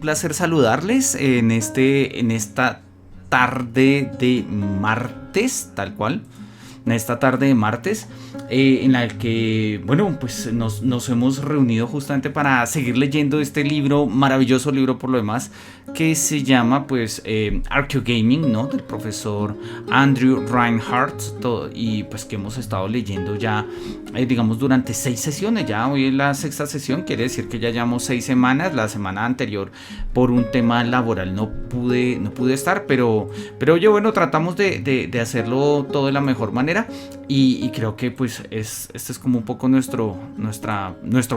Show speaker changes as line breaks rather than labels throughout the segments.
placer saludarles en esta tarde de martes, tal cual. En esta tarde de martes, en la que, bueno, pues nos hemos reunido justamente para seguir leyendo este libro, maravilloso libro por lo demás, que se llama, pues, Archeogaming, ¿no? Del profesor Andrew Reinhardt, y pues que hemos estado leyendo ya, digamos, durante 6 sesiones. Ya hoy es la sexta sesión, quiere decir que ya llevamos 6 semanas. La semana anterior, por un tema laboral, no pude estar, pero oye, bueno, tratamos de hacerlo todo de la mejor manera. Y creo que pues este es como un poco nuestro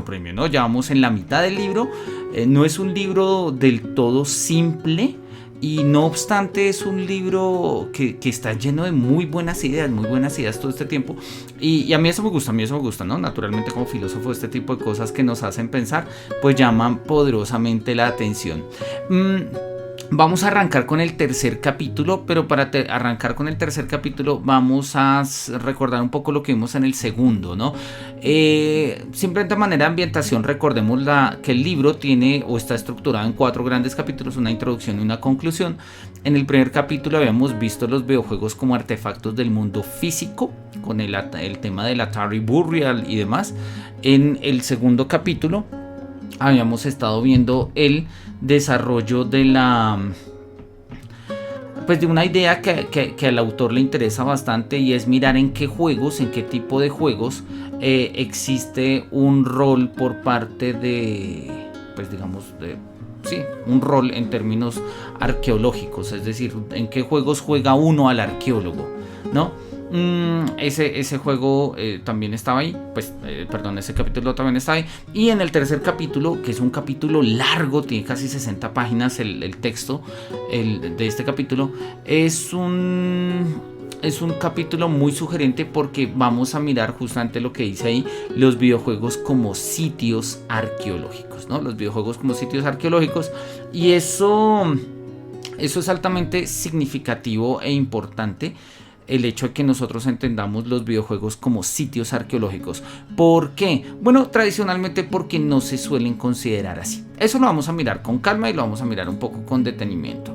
premio, ¿no? Ya vamos en la mitad del libro. No es un libro del todo simple, y no obstante es un libro que está lleno de muy buenas ideas todo este tiempo. Y a mí eso me gusta, ¿no? Naturalmente, como filósofo, este tipo de cosas que nos hacen pensar pues llaman poderosamente la atención. Vamos a arrancar con el tercer capítulo, pero para arrancar con el tercer capítulo vamos a recordar un poco lo que vimos en el segundo, ¿no? Simplemente de manera de ambientación, recordemos que el libro tiene o está estructurado en 4 grandes capítulos, una introducción y una conclusión. En el primer capítulo habíamos visto los videojuegos como artefactos del mundo físico, con el tema del Atari Burial y demás. En el segundo capítulo habíamos estado viendo el desarrollo de de una idea que al autor le interesa bastante, y es mirar en qué tipo de juegos existe un rol por parte de, pues digamos, un rol en términos arqueológicos, es decir, en qué juegos juega uno al arqueólogo, ¿no? Ese juego también estaba ahí, ese capítulo también está ahí. Y en el tercer capítulo, que es un capítulo largo, tiene casi 60 páginas el texto de este capítulo, es un capítulo muy sugerente, porque vamos a mirar justamente lo que dice ahí: los videojuegos como sitios arqueológicos, ¿no? Los videojuegos como sitios arqueológicos. Y eso es altamente significativo e importante, el hecho de que nosotros entendamos los videojuegos como sitios arqueológicos. ¿Por qué? Bueno, tradicionalmente porque no se suelen considerar así. Eso lo vamos a mirar con calma y lo vamos a mirar un poco con detenimiento.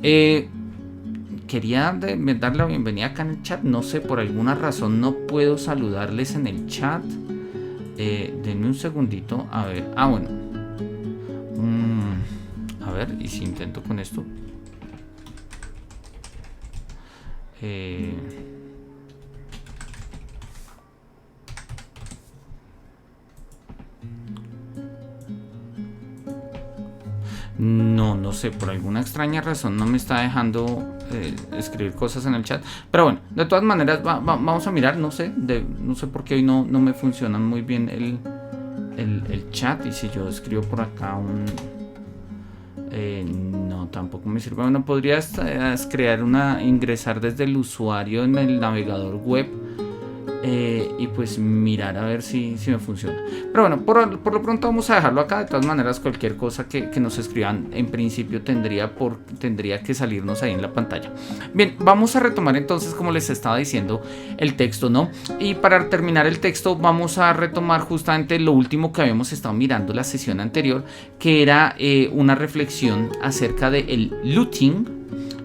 Quería dar la bienvenida acá en el chat. No sé, por alguna razón no puedo saludarles en el chat. Denme un segundito. A ver. Bueno. A ver, y si intento con esto. No sé, por alguna extraña razón no me está dejando escribir cosas en el chat. Pero bueno, de todas maneras vamos a mirar. No sé por qué hoy no me funciona muy bien el chat. Y si yo escribo por acá no, tampoco me sirve. Bueno, podrías ingresar desde el usuario en el navegador web y pues mirar a ver si me funciona. Pero bueno, por lo pronto vamos a dejarlo acá. De todas maneras, cualquier cosa que nos escriban, en principio tendría que salirnos ahí en la pantalla. Bien, vamos a retomar entonces, como les estaba diciendo, el texto, ¿no? Y para terminar el texto vamos a retomar justamente lo último que habíamos estado mirando la sesión anterior, que era una reflexión acerca del looting.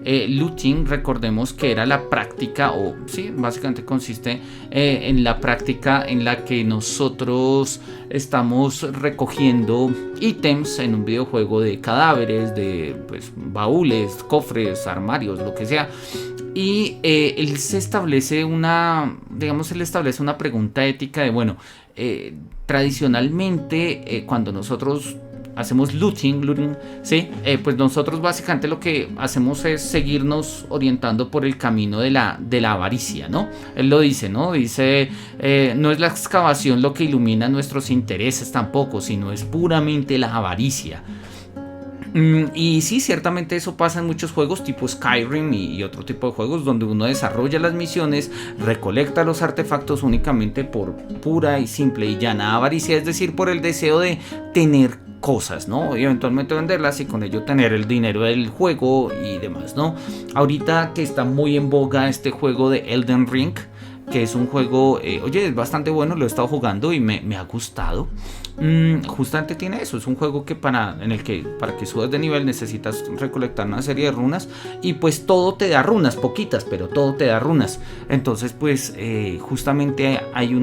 Looting, recordemos que era la práctica, básicamente consiste en la práctica en la que nosotros estamos recogiendo ítems en un videojuego de cadáveres, de baúles, cofres, armarios, lo que sea. Y él establece una pregunta ética de, tradicionalmente, cuando nosotros hacemos looting, ¿sí? Pues nosotros básicamente lo que hacemos es seguirnos orientando por el camino de la avaricia, ¿no? Él lo dice, ¿no? Dice, no es la excavación lo que ilumina nuestros intereses tampoco, sino es puramente la avaricia. Y sí, ciertamente eso pasa en muchos juegos tipo Skyrim y otro tipo de juegos, donde uno desarrolla las misiones, recolecta los artefactos únicamente por pura y simple y llana avaricia, es decir, por el deseo de tener cosas, ¿no? Y eventualmente venderlas y con ello tener el dinero del juego y demás, ¿no? Ahorita que está muy en boga este juego de Elden Ring, que es un juego, oye, es bastante bueno, lo he estado jugando y me ha gustado. Justamente tiene eso, es un juego que para que subas de nivel necesitas recolectar una serie de runas y pues todo te da runas, poquitas, pero todo te da runas. Entonces pues justamente hay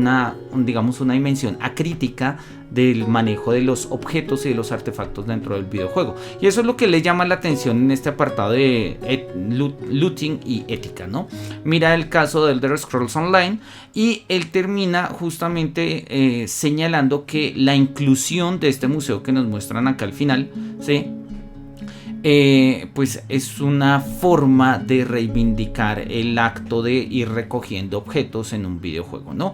digamos una dimensión acrítica del manejo de los objetos y de los artefactos dentro del videojuego, y eso es lo que le llama la atención en este apartado de looting y ética, ¿no? Mira el caso de Elder Scrolls Online y él termina justamente señalando que la inclusión de este museo que nos muestran acá al final, ¿sí? Pues es una forma de reivindicar el acto de ir recogiendo objetos en un videojuego, ¿no?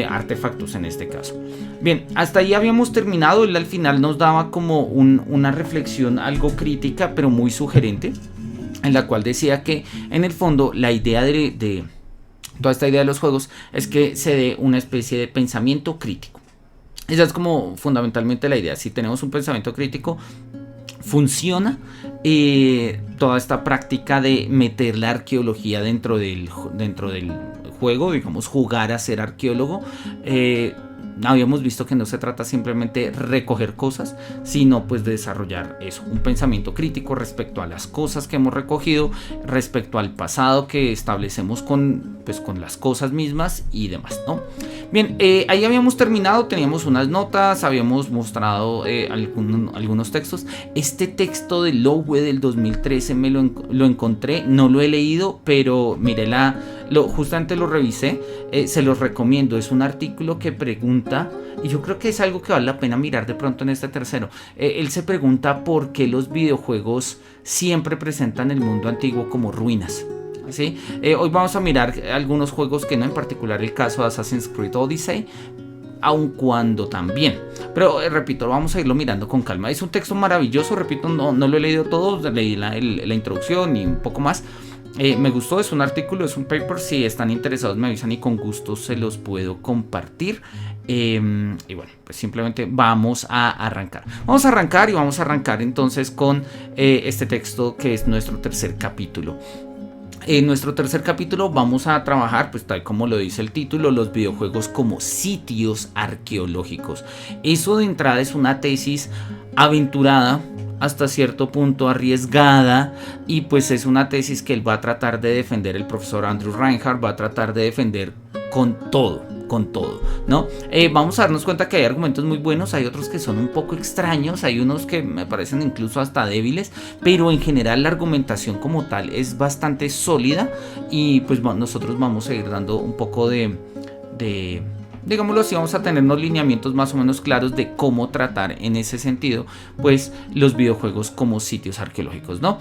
Artefactos en este caso. Bien, hasta ahí habíamos terminado. Él al final nos daba como una reflexión algo crítica, pero muy sugerente, en la cual decía que en el fondo la idea de toda esta idea de los juegos es que se dé una especie de pensamiento crítico. Esa es como fundamentalmente la idea. Si tenemos un pensamiento crítico, funciona toda esta práctica de meter la arqueología dentro del juego, digamos, jugar a ser arqueólogo. Habíamos visto que no se trata simplemente de recoger cosas, sino pues de desarrollar eso, un pensamiento crítico respecto a las cosas que hemos recogido, respecto al pasado que establecemos con las cosas mismas y demás, ¿no? Bien, ahí habíamos terminado, teníamos unas notas, habíamos mostrado algunos textos. Este texto de Lowe del 2013 lo encontré, no lo he leído, pero mire, justamente lo revisé, se los recomiendo. Es un artículo que pregunta, y yo creo que es algo que vale la pena mirar de pronto en este tercero. Él se pregunta por qué los videojuegos siempre presentan el mundo antiguo como ruinas, ¿sí? Hoy vamos a mirar algunos juegos que no, en particular el caso de Assassin's Creed Odyssey, aun cuando también, pero repito, vamos a irlo mirando con calma. Es un texto maravilloso, repito, no lo he leído todo, leí la introducción y un poco más. Me gustó, es un artículo, es un paper. Si están interesados me avisan y con gusto se los puedo compartir. Y bueno, pues simplemente vamos a arrancar. Vamos a arrancar entonces con este texto que es nuestro tercer capítulo. En nuestro tercer capítulo vamos a trabajar, pues tal como lo dice el título, los videojuegos como sitios arqueológicos. Eso de entrada es una tesis aventurada, hasta cierto punto arriesgada, y pues es una tesis que él va a tratar de defender, el profesor Andrew Reinhardt va a tratar de defender con todo, ¿no? Vamos a darnos cuenta que hay argumentos muy buenos, hay otros que son un poco extraños, hay unos que me parecen incluso hasta débiles, pero en general la argumentación como tal es bastante sólida, y pues nosotros vamos a ir dando un poco de digámoslo así, vamos a tener unos lineamientos más o menos claros de cómo tratar en ese sentido pues los videojuegos como sitios arqueológicos, ¿no?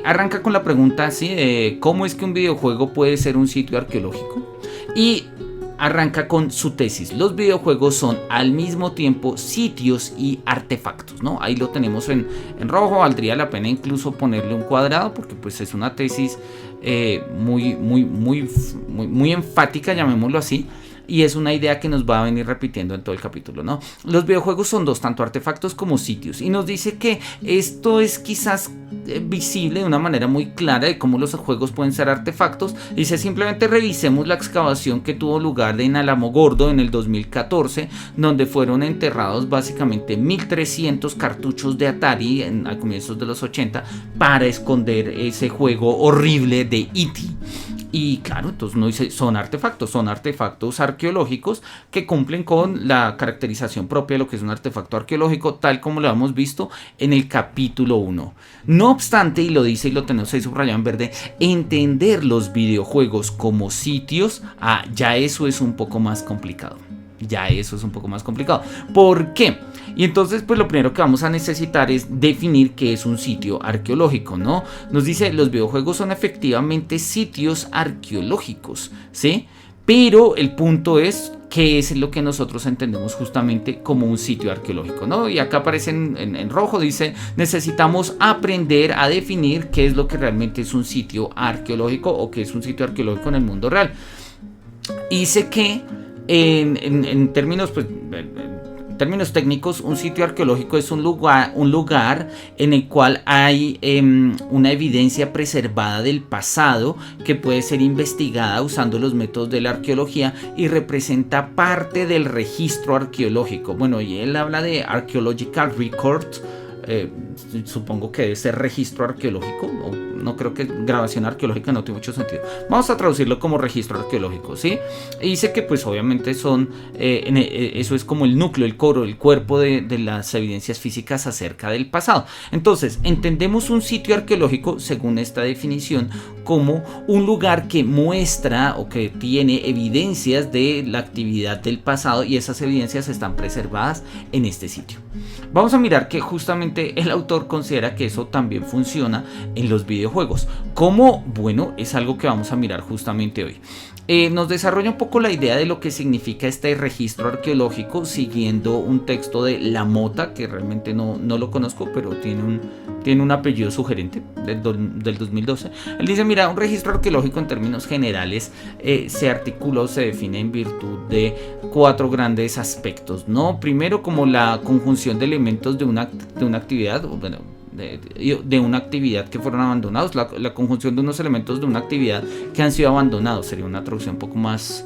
Arranca con la pregunta así, ¿cómo es que un videojuego puede ser un sitio arqueológico? Y arranca con su tesis: los videojuegos son al mismo tiempo sitios y artefactos, ¿no? Ahí lo tenemos en rojo, valdría la pena incluso ponerle un cuadrado porque pues es una tesis muy enfática, llamémoslo así. Y es una idea que nos va a venir repitiendo en todo el capítulo, ¿no? Los videojuegos son dos, tanto artefactos como sitios. Y nos dice que esto es quizás visible de una manera muy clara de cómo los juegos pueden ser artefactos. Dice: simplemente revisemos la excavación que tuvo lugar en Alamogordo en el 2014, donde fueron enterrados básicamente 1300 cartuchos de Atari a comienzos de los 80 para esconder ese juego horrible de E.T. Y claro, entonces uno dice, son artefactos arqueológicos que cumplen con la caracterización propia de lo que es un artefacto arqueológico, tal como lo hemos visto en el capítulo 1. No obstante, y lo dice y lo tenemos ahí subrayado en verde, entender los videojuegos como sitios, ya eso es un poco más complicado. ¿Por qué? Y entonces pues lo primero que vamos a necesitar es definir qué es un sitio arqueológico, ¿no? Nos dice: los videojuegos son efectivamente sitios arqueológicos, ¿sí? Pero el punto es qué es lo que nosotros entendemos justamente como un sitio arqueológico, ¿no? Y acá aparece en rojo, dice: necesitamos aprender a definir qué es lo que realmente es un sitio arqueológico o qué es un sitio arqueológico en el mundo real. Y dice que en términos pues términos técnicos, un sitio arqueológico es un lugar en el cual hay una evidencia preservada del pasado que puede ser investigada usando los métodos de la arqueología y representa parte del registro arqueológico. Bueno, y él habla de archaeological record. Supongo que debe ser registro arqueológico, no creo que grabación arqueológica, no tiene mucho sentido. Vamos a traducirlo como registro arqueológico, ¿sí? Y dice que pues obviamente son, eso es como el núcleo, el core, el cuerpo de las evidencias físicas acerca del pasado. Entonces, entendemos un sitio arqueológico, según esta definición, como un lugar que muestra o que tiene evidencias de la actividad del pasado y esas evidencias están preservadas en este sitio. Vamos a mirar que justamente el autor considera que eso también funciona en los videojuegos. ¿Cómo? Bueno, es algo que vamos a mirar justamente hoy. Nos desarrolla un poco la idea de lo que significa este registro arqueológico siguiendo un texto de La Mota, que realmente no lo conozco, pero tiene un apellido sugerente del 2012. Él dice, mira, un registro arqueológico en términos generales se articula o se define en virtud de 4 grandes aspectos, ¿no? Primero, como la conjunción de elementos de una actividad, bueno, de una actividad que fueron abandonados, la conjunción de unos elementos de una actividad que han sido abandonados, sería una traducción un poco más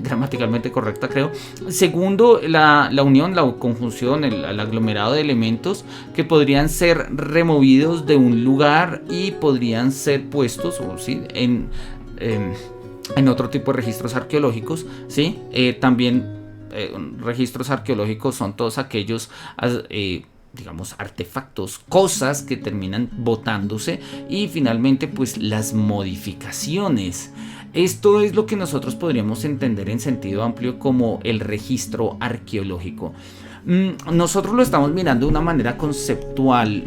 gramaticalmente correcta, creo. Segundo, la unión, la conjunción, el aglomerado de elementos que podrían ser removidos de un lugar y podrían ser puestos, o sí, en otro tipo de registros arqueológicos, ¿sí? También registros arqueológicos son todos aquellos digamos, artefactos, cosas que terminan botándose, y finalmente pues las modificaciones. Esto es lo que nosotros podríamos entender en sentido amplio como el registro arqueológico. Nosotros lo estamos mirando de una manera conceptual,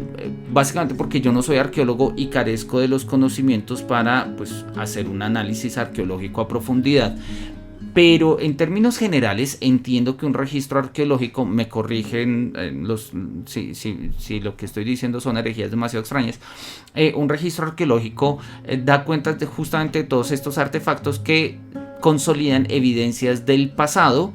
básicamente porque yo no soy arqueólogo y carezco de los conocimientos para pues hacer un análisis arqueológico a profundidad. Pero en términos generales entiendo que un registro arqueológico, me corrigen si lo que estoy diciendo son herejías demasiado extrañas, un registro arqueológico da cuenta de justamente todos estos artefactos que consolidan evidencias del pasado,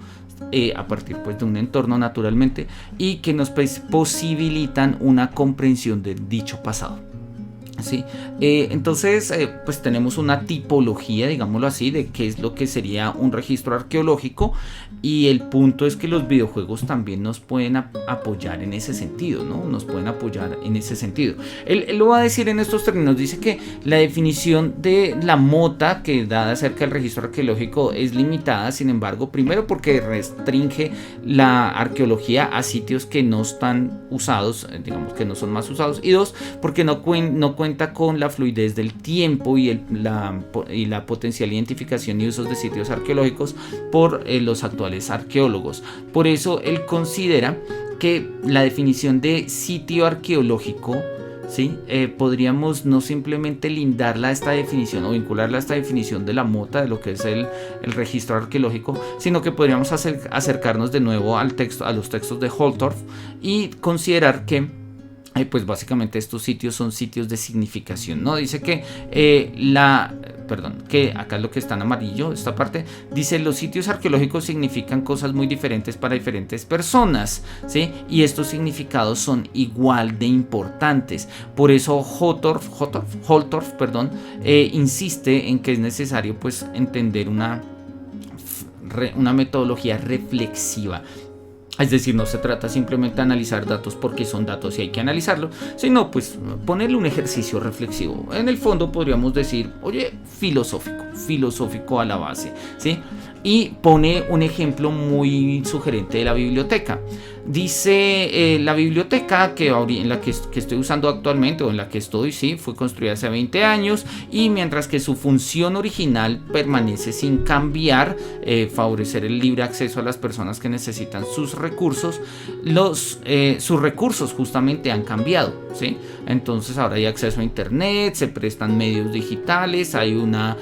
a partir pues de un entorno naturalmente, y que nos posibilitan una comprensión de dicho pasado. Sí, entonces pues tenemos una tipología, digámoslo así, de qué es lo que sería un registro arqueológico, y el punto es que los videojuegos también nos pueden apoyar en ese sentido, ¿no? Nos pueden apoyar en ese sentido. Él lo va a decir en estos términos, dice que la definición de La Mota que da acerca del registro arqueológico es limitada, sin embargo, primero porque restringe la arqueología a sitios que no están usados, digamos que no son más usados, y dos, porque no cuenta con la fluidez del tiempo y la potencial identificación y usos de sitios arqueológicos por los actuales arqueólogos. Por eso él considera que la definición de sitio arqueológico, ¿sí? Podríamos no simplemente lindarla a esta definición o vincularla a esta definición de La Mota, de lo que es el registro arqueológico, sino que podríamos acercarnos de nuevo a los textos de Holtorf y considerar que pues básicamente estos sitios son sitios de significación, ¿no? Dice que que acá lo que está en amarillo, esta parte, dice los sitios arqueológicos significan cosas muy diferentes para diferentes personas, ¿sí? Y estos significados son igual de importantes. Por eso Holtorf, insiste en que es necesario pues entender una metodología reflexiva. Es decir, no se trata simplemente de analizar datos porque son datos y hay que analizarlo, sino pues ponerle un ejercicio reflexivo. En el fondo podríamos decir, oye, filosófico a la base, ¿sí? Y pone un ejemplo muy sugerente de la biblioteca. Dice, la biblioteca en la que estoy usando actualmente, o en la que estoy, sí, fue construida hace 20 años, y mientras que su función original permanece sin cambiar, favorecer el libre acceso a las personas que necesitan sus recursos, sus recursos justamente han cambiado, ¿sí? Entonces ahora hay acceso a internet, se prestan medios digitales, hay una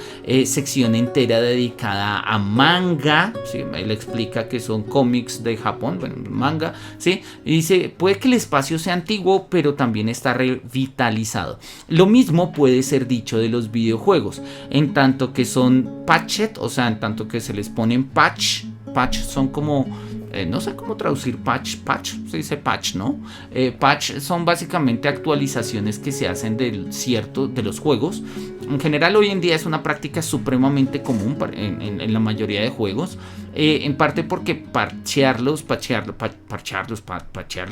sección entera dedicada a manga, ¿sí? Él explica que son cómics de Japón, bueno, manga, ¿sí? Y dice, puede que el espacio sea antiguo, pero también está revitalizado. Lo mismo puede ser dicho de los videojuegos, en tanto que son patched, o sea, en tanto que se les ponen patch son como no sé cómo traducir patch, se dice patch, ¿no? Patch son básicamente actualizaciones que se hacen de los juegos. En general hoy en día es una práctica supremamente común en la mayoría de juegos, en parte porque parchearlos,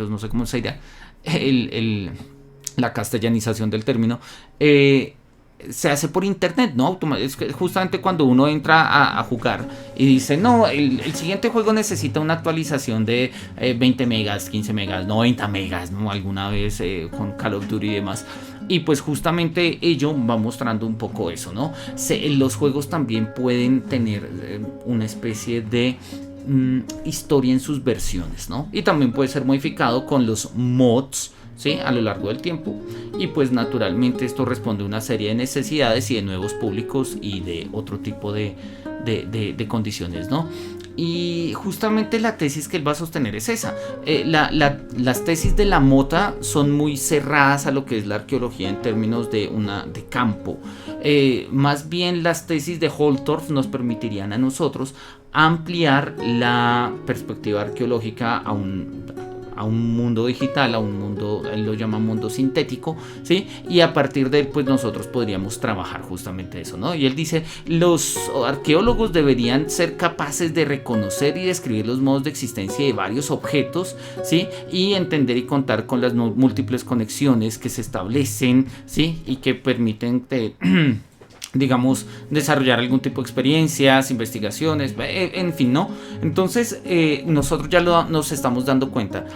no sé cómo se dirá, la castellanización del término, se hace por internet, ¿no? Es justamente cuando uno entra a jugar y dice, no, el siguiente juego necesita una actualización de 20 megas, 15 megas, 90 megas, ¿no? Alguna vez con Call of Duty y demás. Y pues justamente ello va mostrando un poco eso, ¿no? Los juegos también pueden tener una especie de historia en sus versiones, ¿no? Y también puede ser modificado con los mods, ¿sí? A lo largo del tiempo, y pues naturalmente esto responde a una serie de necesidades y de nuevos públicos y de otro tipo de condiciones, ¿no? Y justamente la tesis que él va a sostener es esa. Las tesis de la Mota son muy cerradas a lo que es la arqueología en términos de campo. Más bien las tesis de Holtorf nos permitirían a nosotros ampliar la perspectiva arqueológica a un mundo digital, a un mundo, él lo llama mundo sintético, ¿sí? Y a partir de él, pues nosotros podríamos trabajar justamente eso, ¿no? Y él dice, los arqueólogos deberían ser capaces de reconocer y describir los modos de existencia de varios objetos, ¿sí? Y entender y contar con las múltiples conexiones que se establecen, ¿sí? Y que permiten digamos, desarrollar algún tipo de experiencias, investigaciones, en fin, ¿no? Entonces, nosotros ya nos estamos dando cuenta.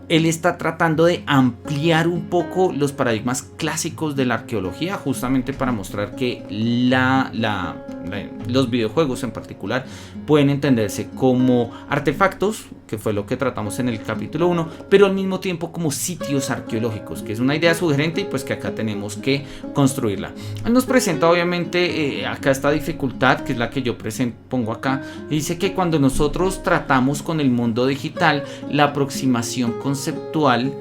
Él está tratando de ampliar un poco los paradigmas clásicos de la arqueología, justamente para mostrar que los videojuegos en particular pueden entenderse como artefactos, que fue lo que tratamos en el capítulo 1, pero al mismo tiempo como sitios arqueológicos, que es una idea sugerente y pues que acá tenemos que construirla. Él nos presenta obviamente acá esta dificultad, que es la que yo pongo acá, y dice que cuando nosotros tratamos con el mundo digital, la aproximación conceptual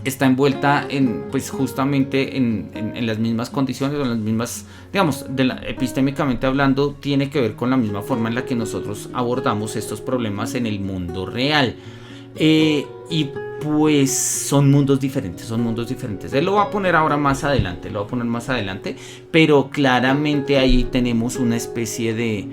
está envuelta pues justamente en las mismas condiciones, o en las mismas, digamos, epistémicamente hablando, tiene que ver con la misma forma en la que nosotros abordamos estos problemas en el mundo real. Y pues son mundos diferentes. Él lo va a poner ahora más adelante, pero claramente ahí tenemos una especie de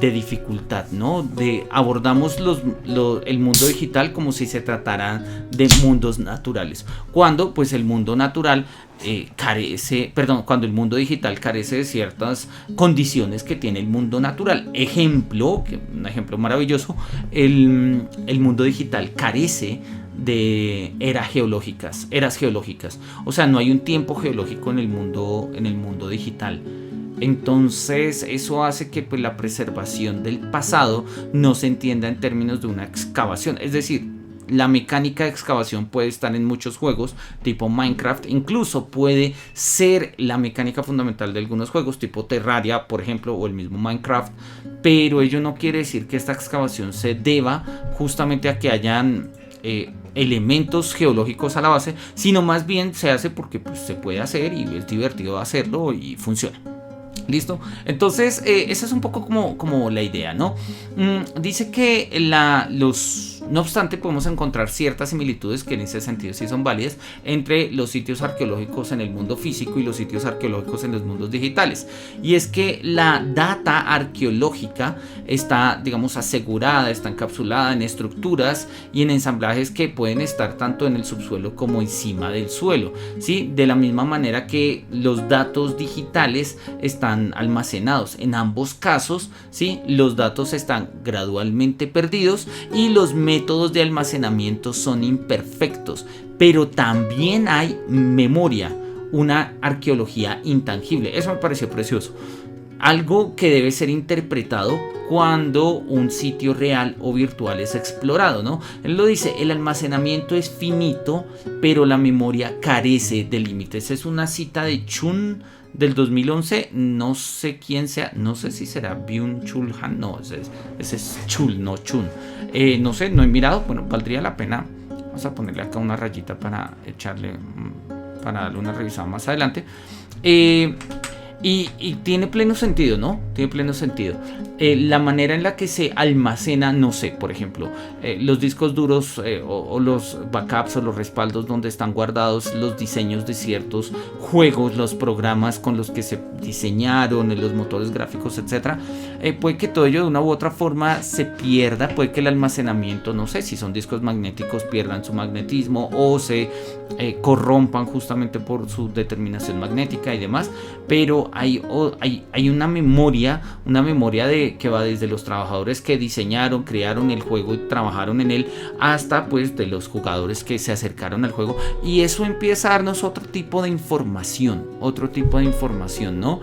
dificultad, ¿no? Abordamos el mundo digital como si se tratara de mundos naturales, cuando pues el mundo natural cuando el mundo digital carece de ciertas condiciones que tiene el mundo natural. Un ejemplo maravilloso, el mundo digital carece de eras geológicas, o sea, no hay un tiempo geológico en el mundo digital. Entonces eso hace que pues la preservación del pasado no se entienda en términos de una excavación, es decir, la mecánica de excavación puede estar en muchos juegos tipo Minecraft, incluso puede ser la mecánica fundamental de algunos juegos tipo Terraria, por ejemplo, o el mismo Minecraft, pero ello no quiere decir que esta excavación se deba justamente a que hayan elementos geológicos a la base, sino más bien se hace porque pues, se puede hacer y es divertido hacerlo y funciona. ¿Listo? Entonces, esa es un poco como la idea, ¿no? Dice que no obstante, podemos encontrar ciertas similitudes que en ese sentido sí son válidas entre los sitios arqueológicos en el mundo físico y los sitios arqueológicos en los mundos digitales. Y es que la data arqueológica está, digamos, asegurada, está encapsulada en estructuras y en ensamblajes que pueden estar tanto en el subsuelo como encima del suelo, ¿sí? De la misma manera que los datos digitales están almacenados. En ambos casos, ¿sí? Los datos están gradualmente perdidos y los métodos de almacenamiento son imperfectos, pero también hay memoria, una arqueología intangible. Eso me pareció precioso. Algo que debe ser interpretado cuando un sitio real o virtual es explorado, ¿no? Él lo dice, el almacenamiento es finito, pero la memoria carece de límites. Es una cita de Chun del 2011, no sé quién sea, no sé si será Byung-Chul Han, no, ese es Chul, no Chun. No sé, no he mirado, bueno, valdría la pena. Vamos a ponerle acá una rayita para darle una revisada más adelante. Y tiene pleno sentido, ¿no? Tiene pleno sentido. La manera en la que se almacena, no sé, por ejemplo, los discos duros o los backups o los respaldos donde están guardados los diseños de ciertos juegos, los programas con los que se diseñaron, los motores gráficos, etcétera. Puede que todo ello de una u otra forma se pierda, puede que el almacenamiento, no sé, si son discos magnéticos pierdan su magnetismo o se corrompan justamente por su determinación magnética y demás, pero hay una memoria de que va desde los trabajadores que diseñaron, crearon el juego y trabajaron en él, hasta pues de los jugadores que se acercaron al juego, y eso empieza a darnos otro tipo de información, ¿no?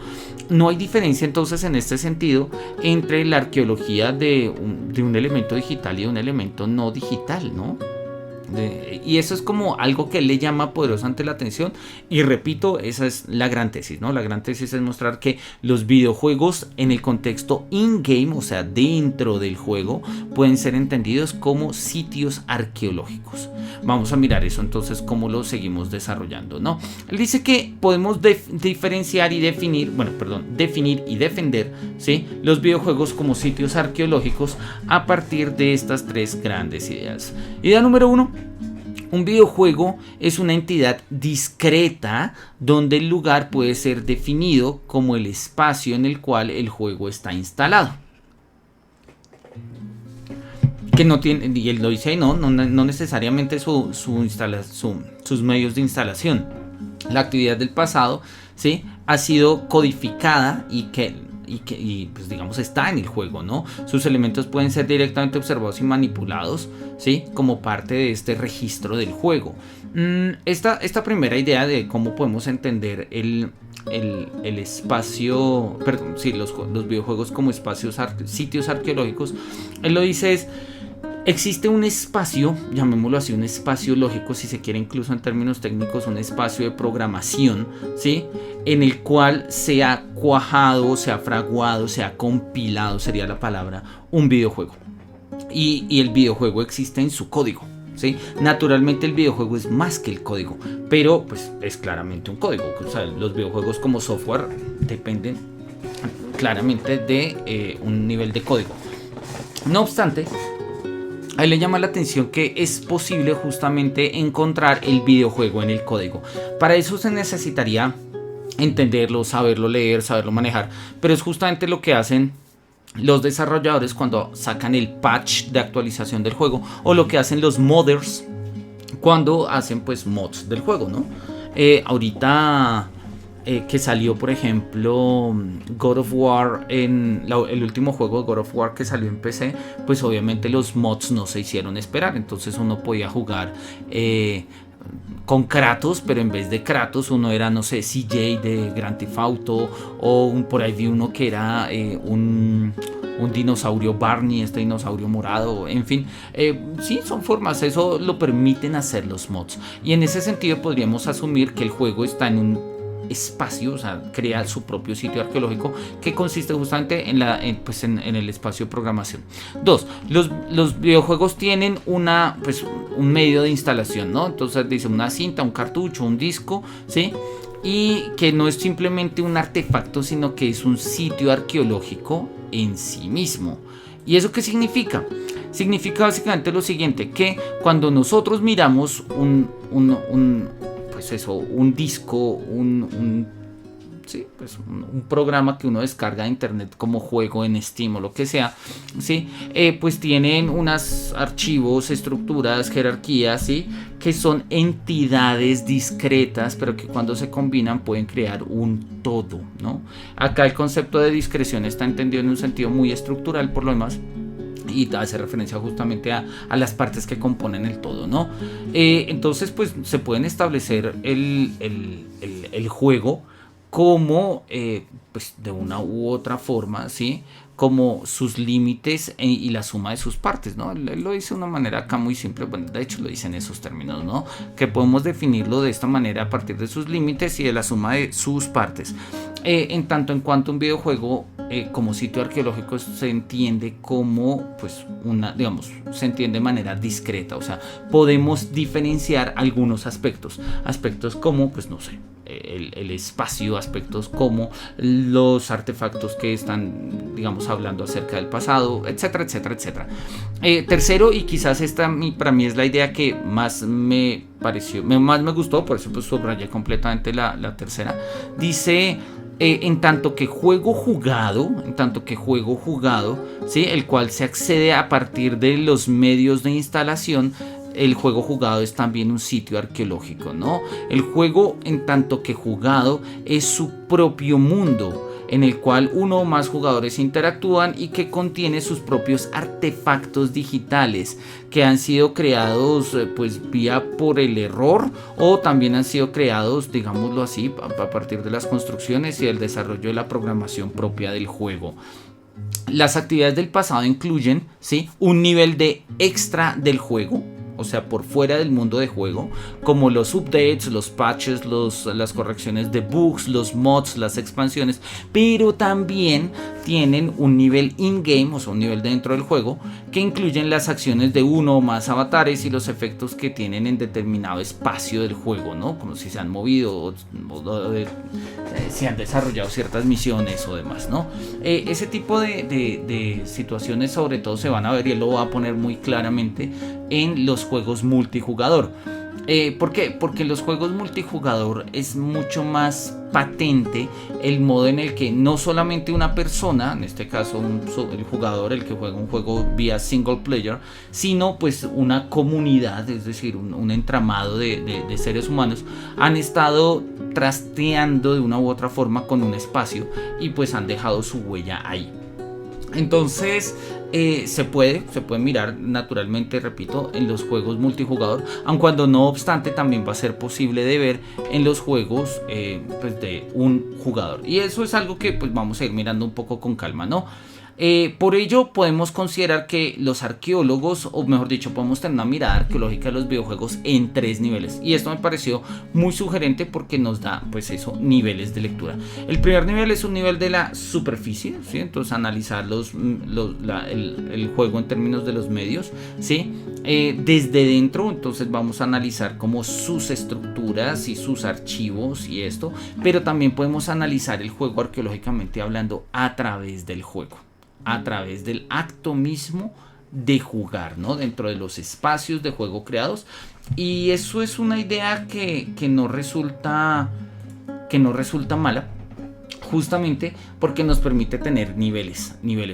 No hay diferencia entonces en este sentido entre la arqueología de un elemento digital y de un elemento no digital, ¿no? Y eso es como algo que le llama poderosamente la atención, y repito, esa es la gran tesis, ¿no? La gran tesis es mostrar que los videojuegos en el contexto in-game, o sea, dentro del juego, pueden ser entendidos como sitios arqueológicos. Vamos a mirar eso entonces, cómo lo seguimos desarrollando, ¿no? Él dice que podemos diferenciar y definir y defender, ¿sí?, los videojuegos como sitios arqueológicos a partir de estas tres grandes ideas. Idea número 1: un videojuego es una entidad discreta donde el lugar puede ser definido como el espacio en el cual el juego está instalado. Que no tiene, y él lo dice ahí, no necesariamente sus medios de instalación. La actividad del pasado, ¿sí?, ha sido codificada y pues digamos está en el juego, ¿no? Sus elementos pueden ser directamente observados y manipulados, ¿sí?, como parte de este registro del juego. Esta primera idea de cómo podemos entender el espacio, los videojuegos como sitios arqueológicos, él lo dice es: existe un espacio, llamémoslo así, un espacio lógico, si se quiere, incluso en términos técnicos, un espacio de programación, ¿sí?, en el cual se ha cuajado, se ha fraguado, se ha compilado, sería la palabra, un videojuego. Y el videojuego existe en su código, ¿sí? Naturalmente el videojuego es más que el código, pero pues es claramente un código. O sea, los videojuegos como software dependen claramente de un nivel de código. No obstante, a él le llama la atención que es posible justamente encontrar el videojuego en el código. Para eso se necesitaría entenderlo, saberlo leer, saberlo manejar, pero es justamente lo que hacen los desarrolladores cuando sacan el patch de actualización del juego, o lo que hacen los modders cuando hacen pues mods del juego, ¿no? Ahorita que salió, por ejemplo, God of War, el último juego de God of War que salió en PC, pues obviamente los mods no se hicieron esperar. Entonces uno podía jugar con Kratos, pero en vez de Kratos uno era, no sé, CJ de Grand Theft Auto, o por ahí vi uno que era un dinosaurio Barney, este dinosaurio morado, en fin, sí, son formas, eso lo permiten hacer los mods, y en ese sentido podríamos asumir que el juego está en un espacio, o sea, crea su propio sitio arqueológico que consiste justamente en el espacio de programación. 2. Los videojuegos tienen un medio de instalación, ¿no? Entonces dice una cinta, un cartucho, un disco, ¿sí? Y que no es simplemente un artefacto, sino que es un sitio arqueológico en sí mismo. ¿Y eso qué significa? Significa básicamente lo siguiente: que cuando nosotros miramos un disco, un programa que uno descarga de internet como juego en Steam o lo que sea, ¿sí? Pues tienen unos archivos, estructuras, jerarquías, ¿sí?, que son entidades discretas, pero que cuando se combinan pueden crear un todo, ¿no? Acá el concepto de discreción está entendido en un sentido muy estructural, por lo demás, y hace referencia justamente a las partes que componen el todo, ¿no? Entonces pues se pueden establecer el juego como pues de una u otra forma, ¿sí?, como sus límites y la suma de sus partes, ¿no? Él lo dice de una manera acá muy simple, bueno, de hecho lo dice en esos términos, ¿no?, que podemos definirlo de esta manera a partir de sus límites y de la suma de sus partes. En tanto en cuanto un videojuego como sitio arqueológico se entiende como, pues, digamos, se entiende de manera discreta. O sea, podemos diferenciar algunos aspectos como, pues, no sé, el espacio, aspectos como los artefactos que están, digamos, hablando acerca del pasado, etcétera, etcétera, etcétera. Tercero, y quizás esta para mí es la idea que más me pareció, más me gustó, por eso pues subrayé completamente la tercera. Dice, en tanto que juego jugado, ¿sí? El cual se accede a partir de los medios de instalación. El juego jugado es también un sitio arqueológico, ¿no? El juego, en tanto que jugado, es su propio mundo, en el cual uno o más jugadores interactúan y que contiene sus propios artefactos digitales que han sido creados pues vía por el error, o también han sido creados, digámoslo así, a partir de las construcciones y el desarrollo de la programación propia del juego. Las actividades del pasado incluyen, ¿sí?, un nivel de extra del juego, o sea, por fuera del mundo de juego, como los updates, los patches, las correcciones de bugs, los mods, las expansiones, pero también tienen un nivel in-game, o sea, un nivel dentro del juego, que incluyen las acciones de uno o más avatares y los efectos que tienen en determinado espacio del juego, ¿no? Como si se han movido o si han desarrollado ciertas misiones o demás, ¿no? Ese tipo de situaciones sobre todo se van a ver, y él lo va a poner muy claramente en los juegos multijugador. ¿Por qué? Porque en los juegos multijugador es mucho más patente el modo en el que no solamente una persona, en este caso el jugador, el que juega un juego vía single player, sino pues una comunidad, es decir, un entramado de seres humanos, han estado trasteando de una u otra forma con un espacio y pues han dejado su huella ahí. Entonces se puede mirar naturalmente, repito, en los juegos multijugador, aun cuando no obstante también va a ser posible de ver en los juegos pues de un jugador, y eso es algo que pues vamos a ir mirando un poco con calma, ¿no? Por ello podemos considerar que los arqueólogos, o mejor dicho, podemos tener una mirada arqueológica de los videojuegos en 3 niveles, y esto me pareció muy sugerente porque nos da pues eso, niveles de lectura. El primer nivel es un nivel de la superficie, ¿sí? Entonces analizar el juego en términos de los medios, ¿sí? Desde dentro, entonces vamos a analizar como sus estructuras y sus archivos y esto, pero también podemos analizar el juego arqueológicamente hablando a través del juego, a través del acto mismo de jugar, ¿no? Dentro de los espacios de juego creados. Y eso es una idea que no resulta mala, justamente porque nos permite tener niveles,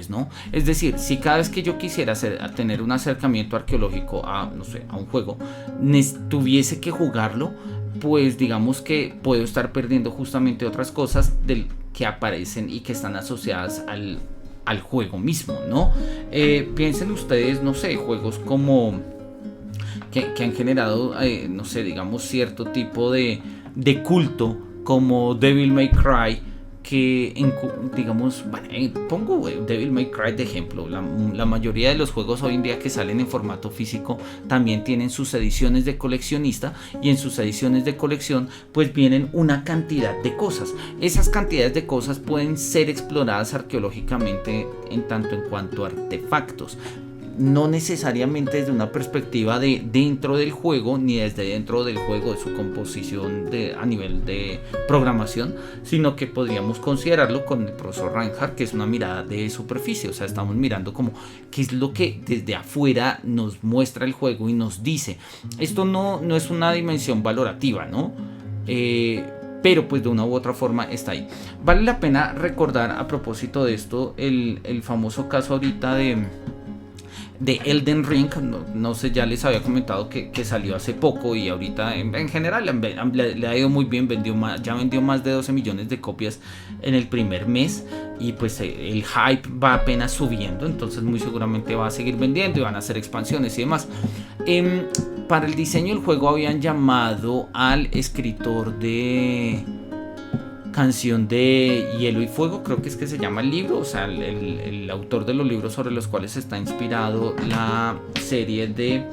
¿no? Es decir, si cada vez que yo quisiera tener un acercamiento arqueológico a, no sé, a un juego, tuviese que jugarlo, pues digamos que puedo estar perdiendo justamente otras cosas que aparecen y que están asociadas al juego mismo, ¿no? Piensen ustedes, no sé, juegos como que han generado, no sé, digamos, cierto tipo de culto, como Devil May Cry, que digamos, bueno, pongo Devil May Cry de ejemplo. La mayoría de los juegos hoy en día que salen en formato físico también tienen sus ediciones de coleccionista, y en sus ediciones de colección pues vienen una cantidad de cosas. Esas cantidades de cosas pueden ser exploradas arqueológicamente en tanto en cuanto a artefactos, no necesariamente desde una perspectiva de dentro del juego, ni desde dentro del juego de su composición a nivel de programación, sino que podríamos considerarlo con el profesor Reinhardt, que es una mirada de superficie. O sea, estamos mirando como qué es lo que desde afuera nos muestra el juego y nos dice. Esto no es una dimensión valorativa, ¿no? Pero pues de una u otra forma está ahí. Vale la pena recordar a propósito de esto el famoso caso ahorita de Elden Ring. No sé, ya les había comentado que salió hace poco, y ahorita en general le ha ido muy bien. Ya vendió más de 12 millones de copias en el primer mes, y pues el hype va apenas subiendo, entonces muy seguramente va a seguir vendiendo y van a hacer expansiones y demás. Para el diseño del juego habían llamado al escritor de Canción de Hielo y Fuego, creo que es que se llama el libro, o sea, el autor de los libros sobre los cuales está inspirado la serie de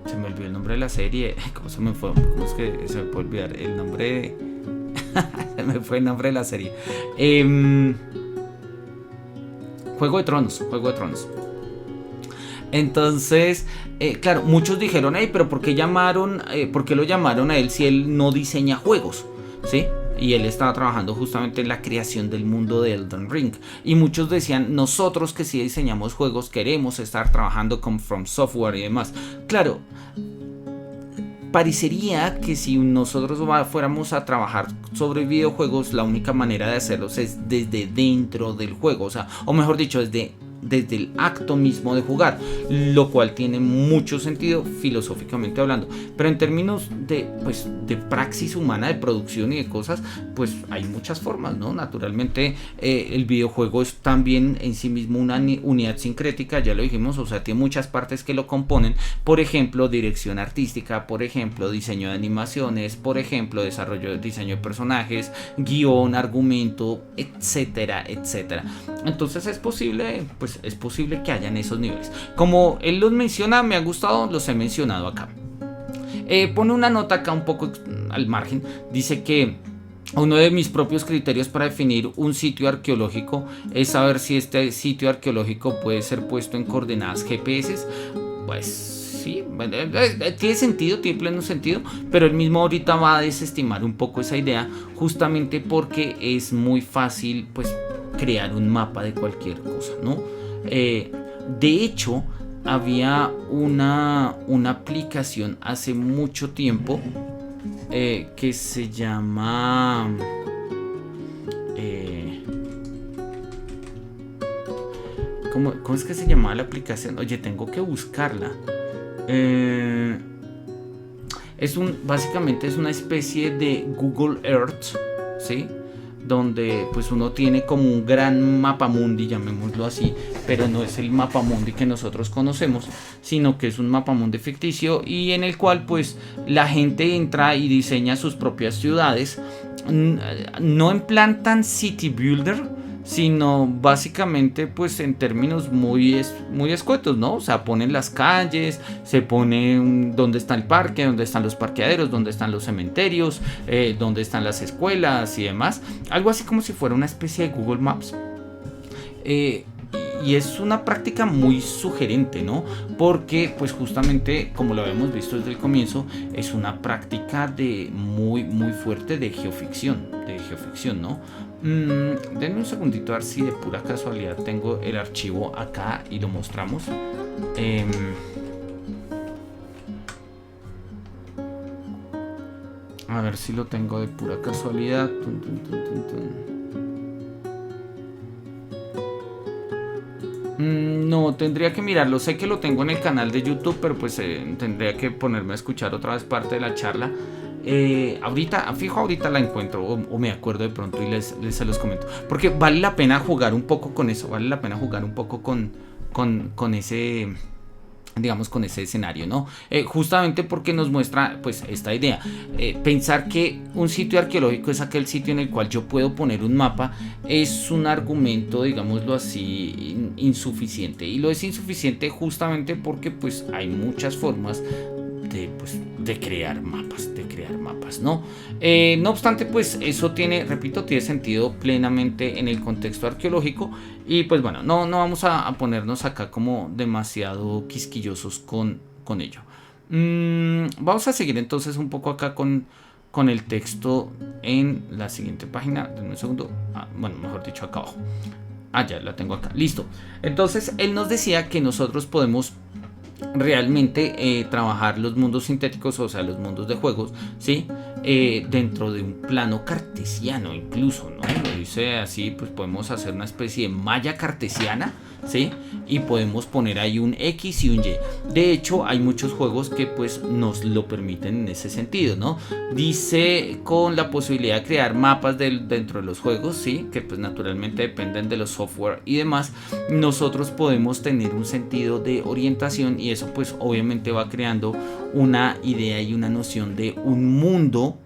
se me olvidó el nombre de la serie. ¿Cómo se me fue? ¿Cómo es que se me puede olvidar el nombre? se me fue el nombre de la serie. Em, Juego de Tronos, Juego de Tronos. Entonces, claro, muchos dijeron, hey, pero ¿por qué lo llamaron a él si él no diseña juegos? ¿Sí? Y él estaba trabajando justamente en la creación del mundo de Elden Ring. Y muchos decían, nosotros que sí diseñamos juegos queremos estar trabajando con From Software y demás. Claro, parecería que si nosotros fuéramos a trabajar sobre videojuegos, la única manera de hacerlos es desde dentro del juego, o mejor dicho, desde el acto mismo de jugar, lo cual tiene mucho sentido filosóficamente hablando, pero en términos de praxis humana, de producción y de cosas, pues hay muchas formas, ¿no? Naturalmente el videojuego es también en sí mismo una unidad sincrética, ya lo dijimos, o sea, tiene muchas partes que lo componen, por ejemplo, dirección artística, por ejemplo, diseño de animaciones, por ejemplo, diseño de personajes, guión, argumento, etcétera, etcétera. Entonces es posible que hayan esos niveles. Como él los menciona, me ha gustado, los he mencionado acá. Pone una nota acá un poco al margen. Dice que uno de mis propios criterios para definir un sitio arqueológico es saber si este sitio arqueológico puede ser puesto en coordenadas GPS. Pues sí, tiene sentido, tiene pleno sentido, pero él mismo ahorita va a desestimar un poco esa idea, justamente porque es muy fácil pues crear un mapa de cualquier cosa, ¿no? De hecho, había una aplicación hace mucho tiempo que se llama ¿cómo es que se llamaba la aplicación? Oye, tengo que buscarla. Básicamente es una especie de Google Earth, ¿sí? Donde pues uno tiene como un gran mapamundi, llamémoslo así, pero no es el mapamundi que nosotros conocemos, sino que es un mapamundi ficticio y en el cual pues la gente entra y diseña sus propias ciudades, no en plan tan city builder, sino básicamente pues en términos muy escuetos, ¿no? O sea, ponen las calles, se pone dónde está el parque, dónde están los parqueaderos, dónde están los cementerios, dónde están las escuelas y demás. Algo así como si fuera una especie de Google Maps. Y es una práctica muy sugerente, ¿no? Porque pues justamente como lo habíamos visto desde el comienzo, es una práctica muy fuerte de geoficción, ¿no? Denme un segundito a ver si de pura casualidad tengo el archivo acá y lo mostramos. A ver si lo tengo de pura casualidad. No, tendría que mirarlo. Sé que lo tengo en el canal de YouTube, pero pues tendría que ponerme a escuchar otra vez parte de la charla. Ahorita la encuentro o me acuerdo de pronto y se los comento. Porque vale la pena jugar un poco con eso. Vale la pena jugar un poco con ese, digamos, con ese escenario, ¿no? Justamente porque nos muestra pues esta idea, pensar que un sitio arqueológico es aquel sitio en el cual yo puedo poner un mapa es un argumento, digámoslo así, insuficiente, y lo es insuficiente justamente porque pues hay muchas formas de crear mapas, ¿no? No obstante, pues eso tiene sentido plenamente en el contexto arqueológico y pues bueno, no vamos a ponernos acá como demasiado quisquillosos con ello. Vamos a seguir entonces un poco acá con el texto en la siguiente página. Denme un segundo. Bueno, mejor dicho, acá abajo. Ya la tengo acá. Listo. Entonces, él nos decía que nosotros podemos realmente trabajar los mundos sintéticos, o sea, los mundos de juegos, ¿sí? Dentro de un plano cartesiano incluso, ¿no? Lo dice así, pues podemos hacer una especie de malla cartesiana, ¿sí? Y podemos poner ahí un X y un Y. De hecho, hay muchos juegos que pues nos lo permiten en ese sentido, ¿no? Dice con la posibilidad de crear mapas dentro de los juegos, ¿sí? Que pues naturalmente dependen de los software y demás. Nosotros podemos tener un sentido de orientación y eso pues obviamente va creando una idea y una noción de un mundo,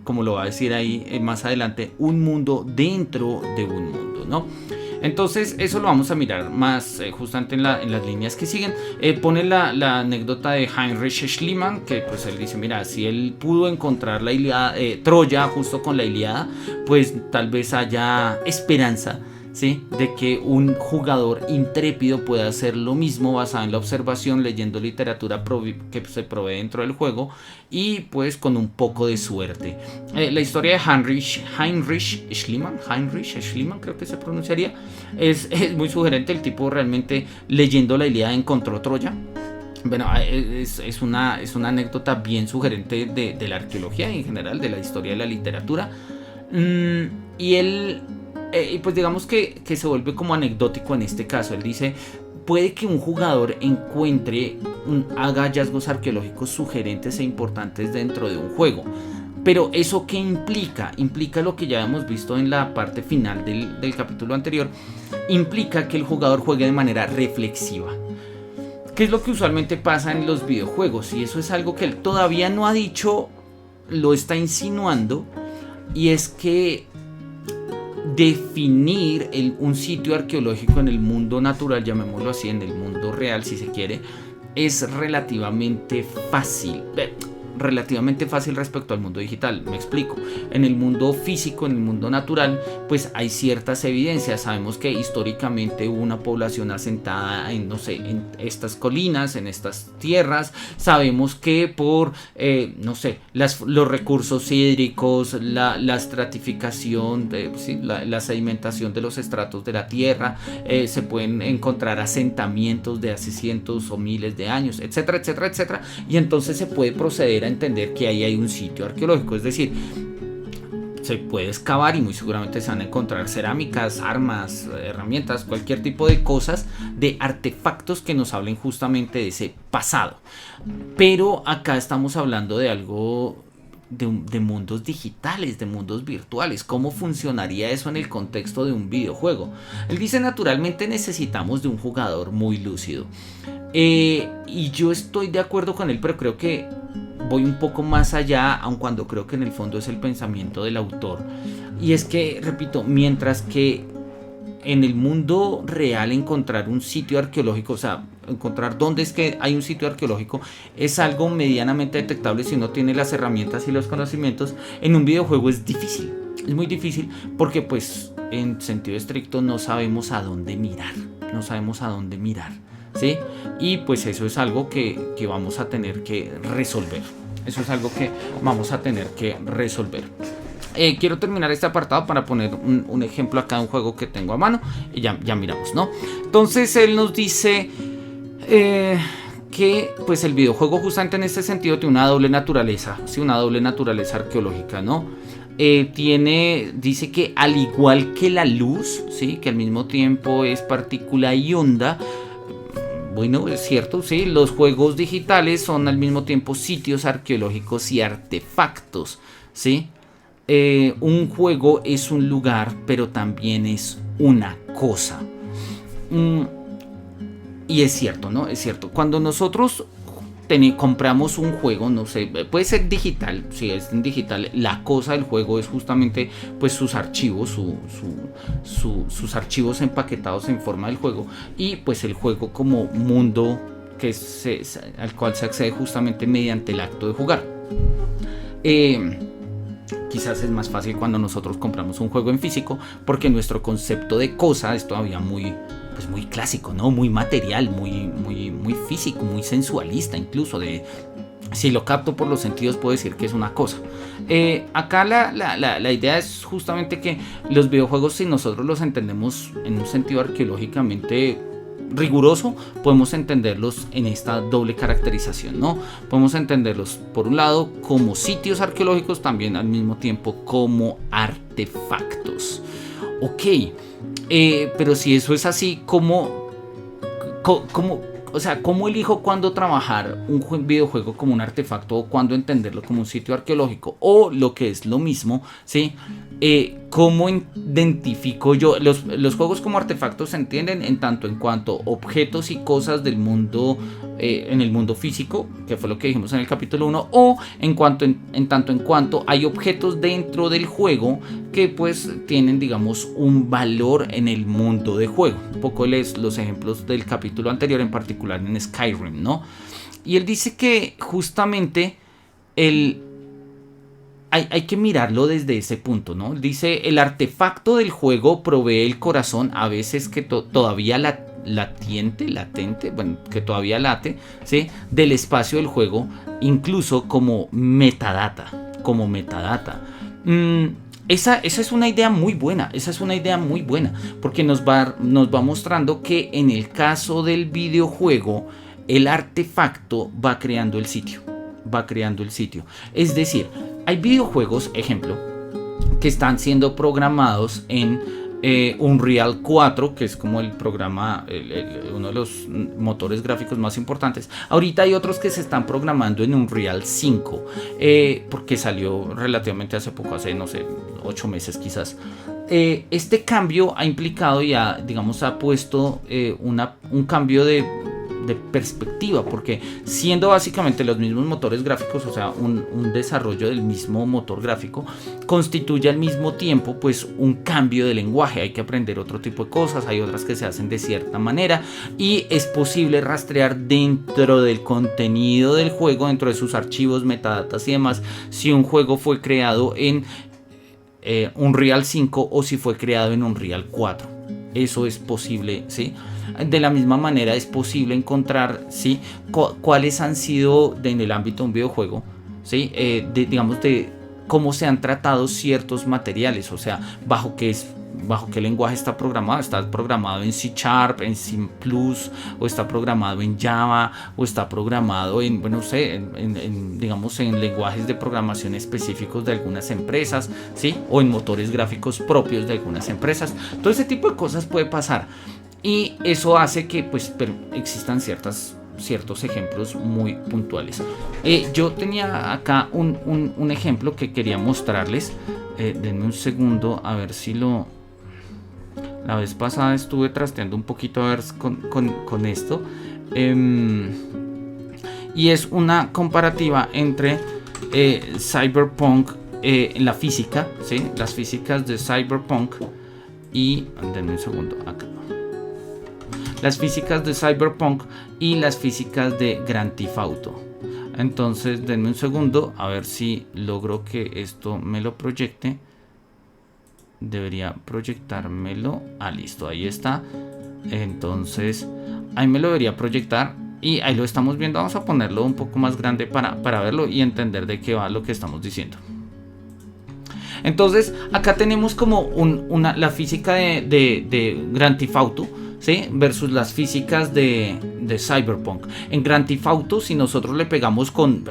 como lo va a decir ahí más adelante, un mundo dentro de un mundo, ¿no? Entonces eso lo vamos a mirar más justamente en las líneas que siguen. Pone la anécdota de Heinrich Schliemann, que pues él dice, mira, si él pudo encontrar la Ilíada, Troya justo con la Ilíada, pues tal vez haya esperanza, ¿sí?, de que un jugador intrépido pueda hacer lo mismo basado en la observación, leyendo literatura que se provee dentro del juego y pues con un poco de suerte. La historia de Heinrich Schliemann creo que se pronunciaría, es muy sugerente. El tipo realmente leyendo la Ilíada encontró Troya. Bueno, es una anécdota bien sugerente de la arqueología y en general de la historia de la literatura. Y él, pues digamos que se vuelve como anecdótico en este caso. Él dice, puede que un jugador haga hallazgos arqueológicos sugerentes e importantes dentro de un juego. Pero ¿eso qué implica? Implica lo que ya hemos visto en la parte final del capítulo anterior. Implica que el jugador juegue de manera reflexiva. ¿Qué es lo que usualmente pasa en los videojuegos? Y eso es algo que él todavía no ha dicho, lo está insinuando. Y es que definir un sitio arqueológico en el mundo natural, llamémoslo así, en el mundo real si se quiere, es relativamente fácil respecto al mundo digital. Me explico. En el mundo físico, en el mundo natural, pues hay ciertas evidencias. Sabemos que históricamente hubo una población asentada en estas colinas, en estas tierras. Sabemos que por los recursos hídricos, la estratificación, la sedimentación de los estratos de la tierra, se pueden encontrar asentamientos de hace cientos o miles de años, etcétera, etcétera, etcétera. Y entonces se puede proceder a entender que ahí hay un sitio arqueológico. Es decir, se puede excavar y muy seguramente se van a encontrar cerámicas, armas, herramientas, cualquier tipo de cosas, de artefactos que nos hablen justamente de ese pasado. Pero acá estamos hablando de algo de mundos digitales, de mundos virtuales. ¿Cómo funcionaría eso en el contexto de un videojuego? Él dice, naturalmente necesitamos de un jugador muy lúcido. Y yo estoy de acuerdo con él, pero creo que voy un poco más allá, aun cuando creo que en el fondo es el pensamiento del autor. Y es que, repito, mientras que en el mundo real encontrar un sitio arqueológico, o sea, encontrar dónde es que hay un sitio arqueológico, es algo medianamente detectable si uno tiene las herramientas y los conocimientos. En un videojuego es difícil, es muy difícil, porque pues en sentido estricto no sabemos a dónde mirar, ¿sí? Y pues eso es algo que vamos a tener que resolver. Quiero terminar este apartado para poner un ejemplo acá de un juego que tengo a mano y ya miramos, ¿no? Entonces él nos dice que pues el videojuego justamente en este sentido tiene una doble naturaleza, ¿sí? Una doble naturaleza arqueológica, ¿no? Dice que al igual que la luz, ¿sí?, que al mismo tiempo es partícula y onda. Bueno, es cierto, sí, los juegos digitales son al mismo tiempo sitios arqueológicos y artefactos, ¿sí? Un juego es un lugar, pero también es una cosa. Y es cierto, ¿no? Es cierto. Cuando nosotros compramos un juego, no sé, puede ser digital, si es digital, la cosa del juego es justamente pues sus archivos, sus archivos empaquetados en forma del juego, y pues el juego como mundo al cual se accede justamente mediante el acto de jugar. Quizás es más fácil cuando nosotros compramos un juego en físico, porque nuestro concepto de cosa es todavía muy clásico, ¿no? Muy material, muy físico, muy sensualista, incluso. Si lo capto por los sentidos, puedo decir que es una cosa. Acá la idea es justamente que los videojuegos, si nosotros los entendemos en un sentido arqueológicamente riguroso, podemos entenderlos en esta doble caracterización, ¿no? Podemos entenderlos por un lado como sitios arqueológicos, también al mismo tiempo como artefactos. Ok, pero si eso es así, ¿cómo elijo cuándo trabajar un videojuego como un artefacto o cuándo entenderlo como un sitio arqueológico? O lo que es lo mismo, ¿sí? ¿Cómo identifico yo? Los juegos como artefactos se entienden en tanto en cuanto objetos y cosas del mundo, en el mundo físico, que fue lo que dijimos en el capítulo 1, o en tanto en cuanto hay objetos dentro del juego que pues tienen, digamos, un valor en el mundo de juego. Un poco los ejemplos del capítulo anterior, en particular en Skyrim, ¿no? Y él dice que justamente hay que mirarlo desde ese punto, ¿no? Dice, el artefacto del juego provee el corazón, a veces que todavía latente, bueno, que todavía late, ¿sí? Del espacio del juego, incluso como metadata. Esa es una idea muy buena, porque nos va mostrando que en el caso del videojuego, el artefacto va creando el sitio. Es decir, hay videojuegos, ejemplo, que están siendo programados en Unreal 4, que es como el programa, uno de los motores gráficos más importantes. Ahorita hay otros que se están programando en Unreal 5, porque salió relativamente hace poco, hace, no sé, 8 meses quizás. Este cambio ha implicado y ha puesto un cambio de perspectiva, porque siendo básicamente los mismos motores gráficos, o sea, un desarrollo del mismo motor gráfico, constituye al mismo tiempo pues un cambio de lenguaje. Hay que aprender otro tipo de cosas, hay otras que se hacen de cierta manera, y es posible rastrear dentro del contenido del juego, dentro de sus archivos, metadatas y demás, si un juego fue creado en Unreal 5 o si fue creado en Unreal 4. Eso es posible, ¿sí? De la misma manera es posible encontrar, ¿sí?, cuáles han sido en el ámbito de un videojuego, ¿sí?, de cómo se han tratado ciertos materiales, o sea, bajo qué lenguaje está programado en C#, en C++, o está programado en Java, o está programado en, bueno, no sé, en lenguajes de programación específicos de algunas empresas, ¿sí?, o en motores gráficos propios de algunas empresas. Todo ese tipo de cosas puede pasar, y eso hace que pues existan ciertos ejemplos muy puntuales. Yo tenía acá un ejemplo que quería mostrarles. Denme un segundo a ver si la vez pasada estuve trasteando un poquito a ver con esto, y es una comparativa entre Cyberpunk, la física, ¿sí?, las físicas de Cyberpunk y, denme un segundo acá, las físicas de Cyberpunk y las físicas de Grand Theft Auto. Entonces denme un segundo a ver si logro que esto me lo proyecte. Debería proyectármelo. Listo, ahí está. Entonces ahí me lo debería proyectar, y ahí lo estamos viendo. Vamos a ponerlo un poco más grande para verlo y entender de qué va lo que estamos diciendo. Entonces acá tenemos como la física de Grand Theft Auto, ¿sí?, versus las físicas de Cyberpunk. En Grand Theft Auto, si nosotros le pegamos con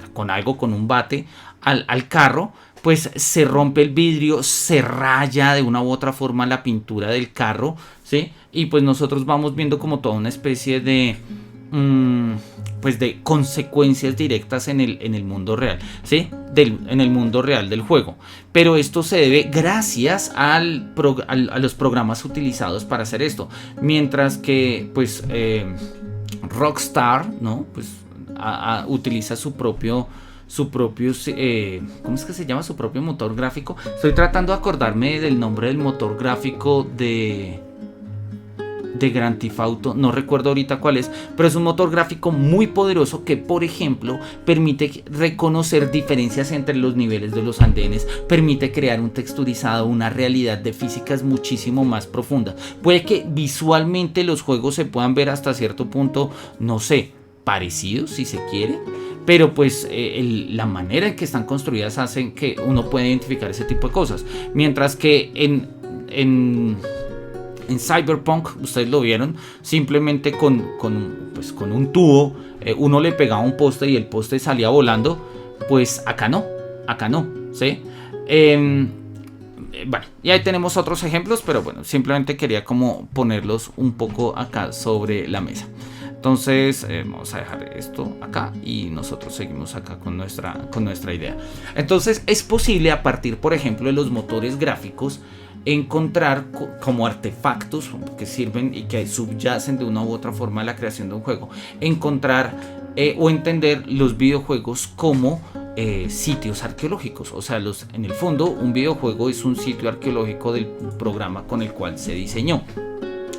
un bate al carro, pues se rompe el vidrio, se raya de una u otra forma la pintura del carro, ¿sí?, y pues nosotros vamos viendo como toda una especie de consecuencias directas en el mundo real, ¿sí?, en el mundo real del juego. Pero esto se debe gracias a los programas utilizados para hacer esto. Mientras que pues Rockstar, ¿no?, pues utiliza su propio ¿cómo es que se llama? Su propio motor gráfico. Estoy tratando de acordarme del nombre del motor gráfico de Grand Theft Auto, no recuerdo ahorita cuál es, pero es un motor gráfico muy poderoso que, por ejemplo, permite reconocer diferencias entre los niveles de los andenes, permite crear un texturizado, una realidad de físicas muchísimo más profunda. Puede que visualmente los juegos se puedan ver hasta cierto punto, no sé, parecidos si se quiere, pero pues la manera en que están construidas hacen que uno pueda identificar ese tipo de cosas. Mientras que en Cyberpunk, ustedes lo vieron, simplemente con un tubo, uno le pegaba un poste y el poste salía volando. Pues acá no, ¿sí? Bueno, y ahí tenemos otros ejemplos, pero bueno, simplemente quería como ponerlos un poco acá sobre la mesa. Entonces vamos a dejar esto acá y nosotros seguimos acá con nuestra idea. Entonces es posible, a partir, por ejemplo, de los motores gráficos, encontrar como artefactos que sirven y que subyacen de una u otra forma a la creación de un juego, encontrar o entender los videojuegos como sitios arqueológicos. O sea, en el fondo un videojuego es un sitio arqueológico del programa con el cual se diseñó,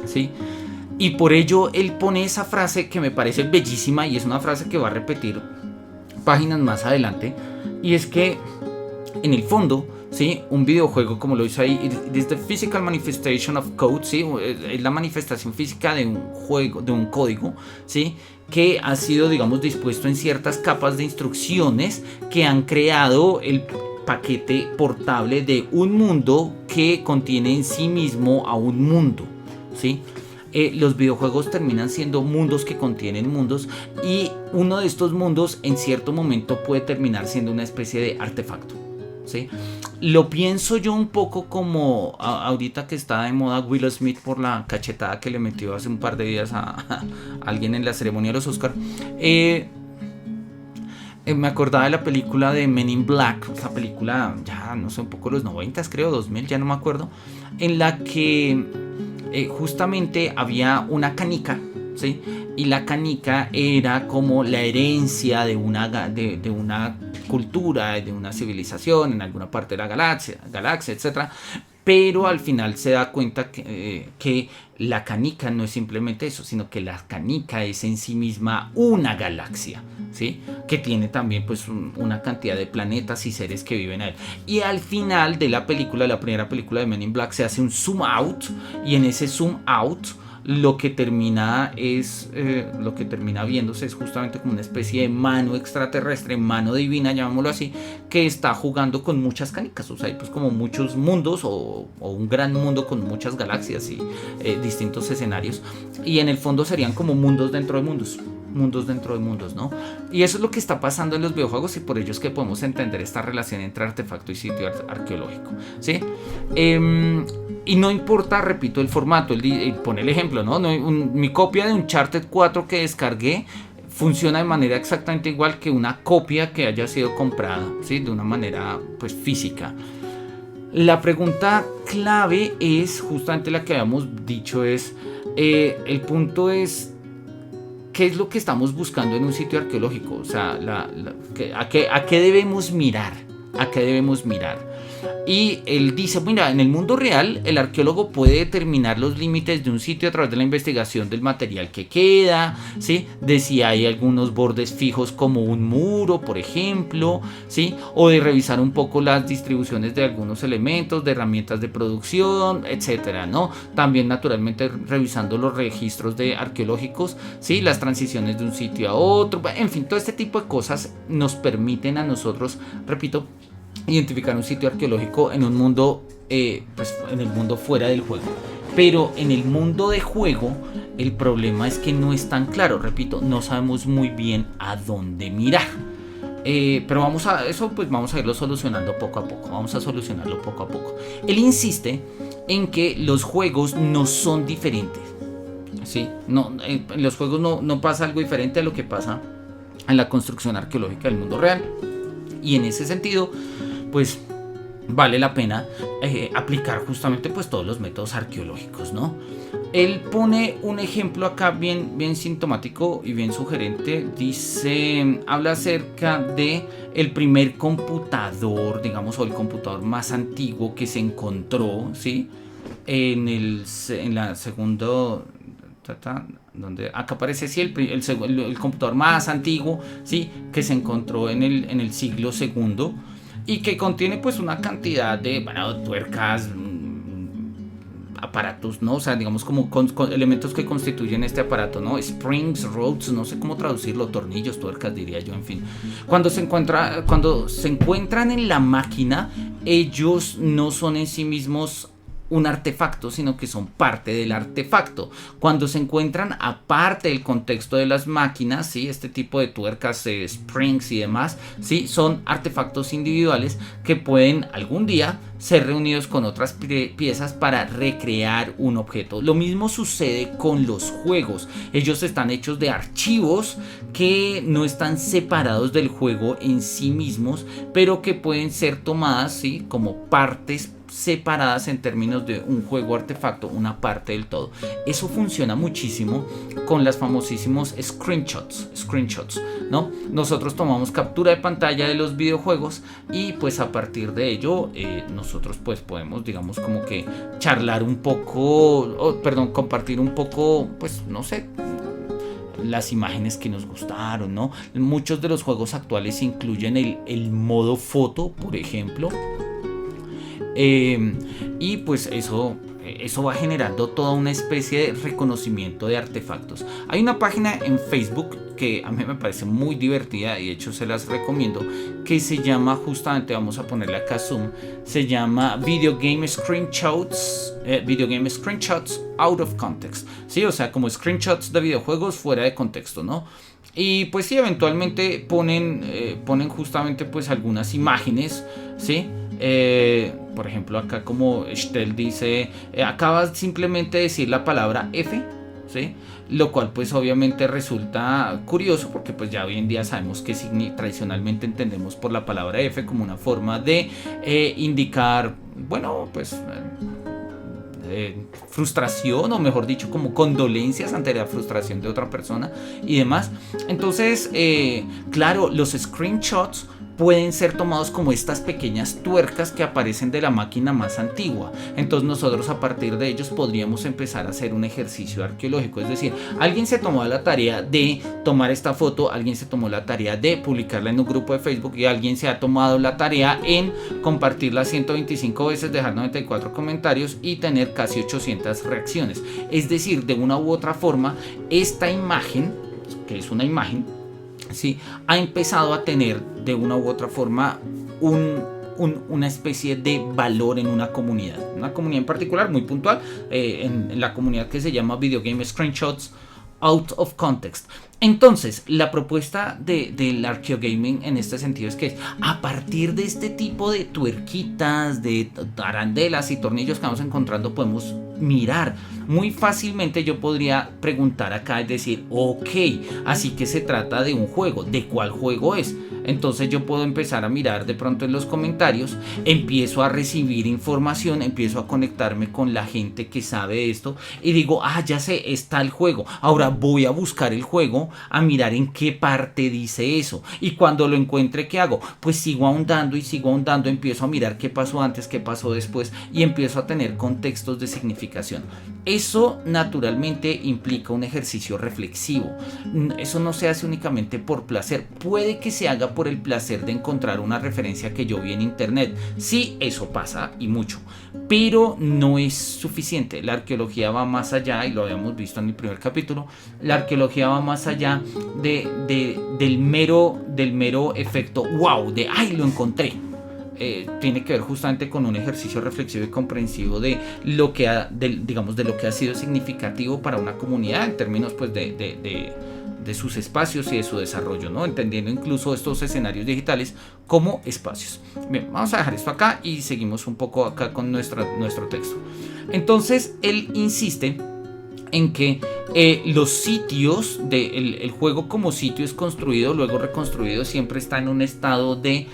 ¿sí? Y por ello él pone esa frase que me parece bellísima, y es una frase que va a repetir páginas más adelante, y es que en el fondo, ¿sí?, un videojuego, como lo dice ahí, it is the physical manifestation of code, ¿sí?, es la manifestación física de un juego, de un código, ¿sí?, que ha sido, digamos, dispuesto en ciertas capas de instrucciones que han creado el paquete portable de un mundo que contiene en sí mismo a un mundo, ¿sí? Los videojuegos terminan siendo mundos que contienen mundos, y uno de estos mundos en cierto momento puede terminar siendo una especie de artefacto, ¿sí? Lo pienso yo un poco como ahorita que está de moda Will Smith por la cachetada que le metió hace un par de días a alguien en la ceremonia de los Oscar. Me acordaba de la película de Men in Black, esa película ya no sé, un poco los 90, creo, 2000, ya no me acuerdo, en la que justamente había una canica, ¿sí? Y la canica era como la herencia de una cultura, de una civilización en alguna parte de la galaxia, etc. Pero al final se da cuenta que la canica no es simplemente eso, sino que la canica es en sí misma una galaxia, ¿sí?, que tiene también pues una cantidad de planetas y seres que viven ahí. Y al final de la película, la primera película de Men in Black, se hace un zoom out, y en ese zoom out lo que termina viéndose es justamente como una especie de mano extraterrestre, mano divina, llamémoslo así, que está jugando con muchas canicas. O sea, hay pues como muchos mundos o un gran mundo con muchas galaxias y distintos escenarios, y en el fondo serían como mundos dentro de mundos, ¿no? Y eso es lo que está pasando en los videojuegos, y por ello es que podemos entender esta relación entre artefacto y sitio arqueológico, ¿sí? Y no importa, repito, el formato. Él pone el ejemplo, ¿no? Mi copia de Uncharted 4 que descargué funciona de manera exactamente igual que una copia que haya sido comprada, ¿sí?, de una manera pues física. La pregunta clave es justamente la que habíamos dicho, el punto es: ¿qué es lo que estamos buscando en un sitio arqueológico? O sea, ¿a qué debemos mirar? ¿A qué debemos mirar? Y él dice, mira, en el mundo real el arqueólogo puede determinar los límites de un sitio a través de la investigación del material que queda, ¿sí?, de si hay algunos bordes fijos como un muro, por ejemplo, ¿sí?, o de revisar un poco las distribuciones de algunos elementos, de herramientas de producción, etcétera, ¿no? También naturalmente revisando los registros arqueológicos, ¿sí?, las transiciones de un sitio a otro, en fin, todo este tipo de cosas nos permiten a nosotros, repito, identificar un sitio arqueológico en un mundo, pues en el mundo fuera del juego. Pero en el mundo de juego el problema es que no es tan claro, repito, no sabemos muy bien a dónde mirar. Pero vamos a irlo solucionando poco a poco. Vamos a solucionarlo poco a poco. Él insiste en que los juegos no son diferentes, ¿sí? En los juegos no pasa algo diferente a lo que pasa en la construcción arqueológica del mundo real. Y en ese sentido, pues vale la pena aplicar justamente pues todos los métodos arqueológicos, ¿no? Él pone un ejemplo acá bien sintomático y bien sugerente. Habla acerca de el primer computador, digamos, o el computador más antiguo que se encontró, ¿sí?, en la segunda, donde acá aparece así el computador más antiguo, ¿sí?, que se encontró en el siglo II, y que contiene pues una cantidad de tuercas, aparatos, ¿no? O sea, digamos como con elementos que constituyen este aparato, ¿no? Springs, rods, no sé cómo traducirlo, tornillos, tuercas, diría yo, en fin. Cuando se encuentran en la máquina, ellos no son en sí mismos un artefacto, sino que son parte del artefacto. Cuando se encuentran aparte del contexto de las máquinas, ¿sí?, este tipo de tuercas, springs y demás, ¿sí?, son artefactos individuales que pueden algún día ser reunidos con otras piezas para recrear un objeto. Lo mismo sucede con los juegos. Ellos están hechos de archivos que no están separados del juego en sí mismos, pero que pueden ser tomadas, ¿sí?, como partes separadas en términos de un juego artefacto, una parte del todo. Eso funciona muchísimo con las famosísimos screenshots, ¿no? Nosotros tomamos captura de pantalla de los videojuegos y pues a partir de ello nosotros pues podemos, digamos, como que charlar un poco, compartir un poco, pues no sé, las imágenes que nos gustaron, ¿no? Muchos de los juegos actuales incluyen el modo foto, por ejemplo, y pues eso va generando toda una especie de reconocimiento de artefactos. Hay una página en Facebook que a mí me parece muy divertida y de hecho se las recomiendo, que se llama, justamente vamos a ponerle acá zoom, se llama Video Game Screenshots Out of Context, ¿sí? O sea, como screenshots de videojuegos fuera de contexto, ¿no? Y pues sí, eventualmente ponen justamente pues algunas imágenes, ¿sí? Por ejemplo, acá como Shtel dice, acabas simplemente de decir la palabra F, ¿sí? Lo cual pues obviamente resulta curioso porque pues ya hoy en día sabemos que tradicionalmente entendemos por la palabra F como una forma de indicar, bueno, pues frustración, o mejor dicho, como condolencias ante la frustración de otra persona y demás. Entonces, claro, los screenshots pueden ser tomados como estas pequeñas tuercas que aparecen de la máquina más antigua. Entonces nosotros a partir de ellos podríamos empezar a hacer un ejercicio arqueológico. Es decir, alguien se tomó la tarea de tomar esta foto, alguien se tomó la tarea de publicarla en un grupo de Facebook y alguien se ha tomado la tarea en compartirla 125 veces, dejar 94 comentarios y tener casi 800 reacciones. Es decir, de una u otra forma, esta imagen, que es una imagen, ¿sí?, ha empezado a tener de una u otra forma una especie de valor en una comunidad en particular muy puntual, en la comunidad que se llama Video Game Screenshots Out of Context. Entonces, la propuesta del arqueogaming en este sentido es que a partir de este tipo de tuerquitas, de arandelas y tornillos que vamos encontrando, podemos mirar muy fácilmente. Yo podría preguntar acá y decir, ok, así que se trata de un juego. ¿De cuál juego es? Entonces yo puedo empezar a mirar de pronto en los comentarios, empiezo a recibir información, empiezo a conectarme con la gente que sabe esto y digo, ya sé, está el juego. Ahora voy a buscar el juego, a mirar en qué parte dice eso. Y cuando lo encuentre, ¿qué hago? Pues sigo ahondando, empiezo a mirar qué pasó antes, qué pasó después y empiezo a tener contextos de significación. Eso naturalmente implica un ejercicio reflexivo. Eso no se hace únicamente por placer, puede que se haga por el placer de encontrar una referencia que yo vi en internet. Sí, eso pasa y mucho, pero no es suficiente. La arqueología va más allá, y lo habíamos visto en el primer capítulo. La arqueología va más allá del mero efecto wow, de ¡ay, lo encontré! Tiene que ver justamente con un ejercicio reflexivo y comprensivo de lo que ha sido significativo para una comunidad en términos pues de sus espacios y de su desarrollo, ¿no? Entendiendo incluso estos escenarios digitales como espacios. Bien, vamos a dejar esto acá y seguimos un poco acá con nuestro texto. Entonces, él insiste en que los sitios el juego como sitio es construido, luego reconstruido, siempre está en un estado de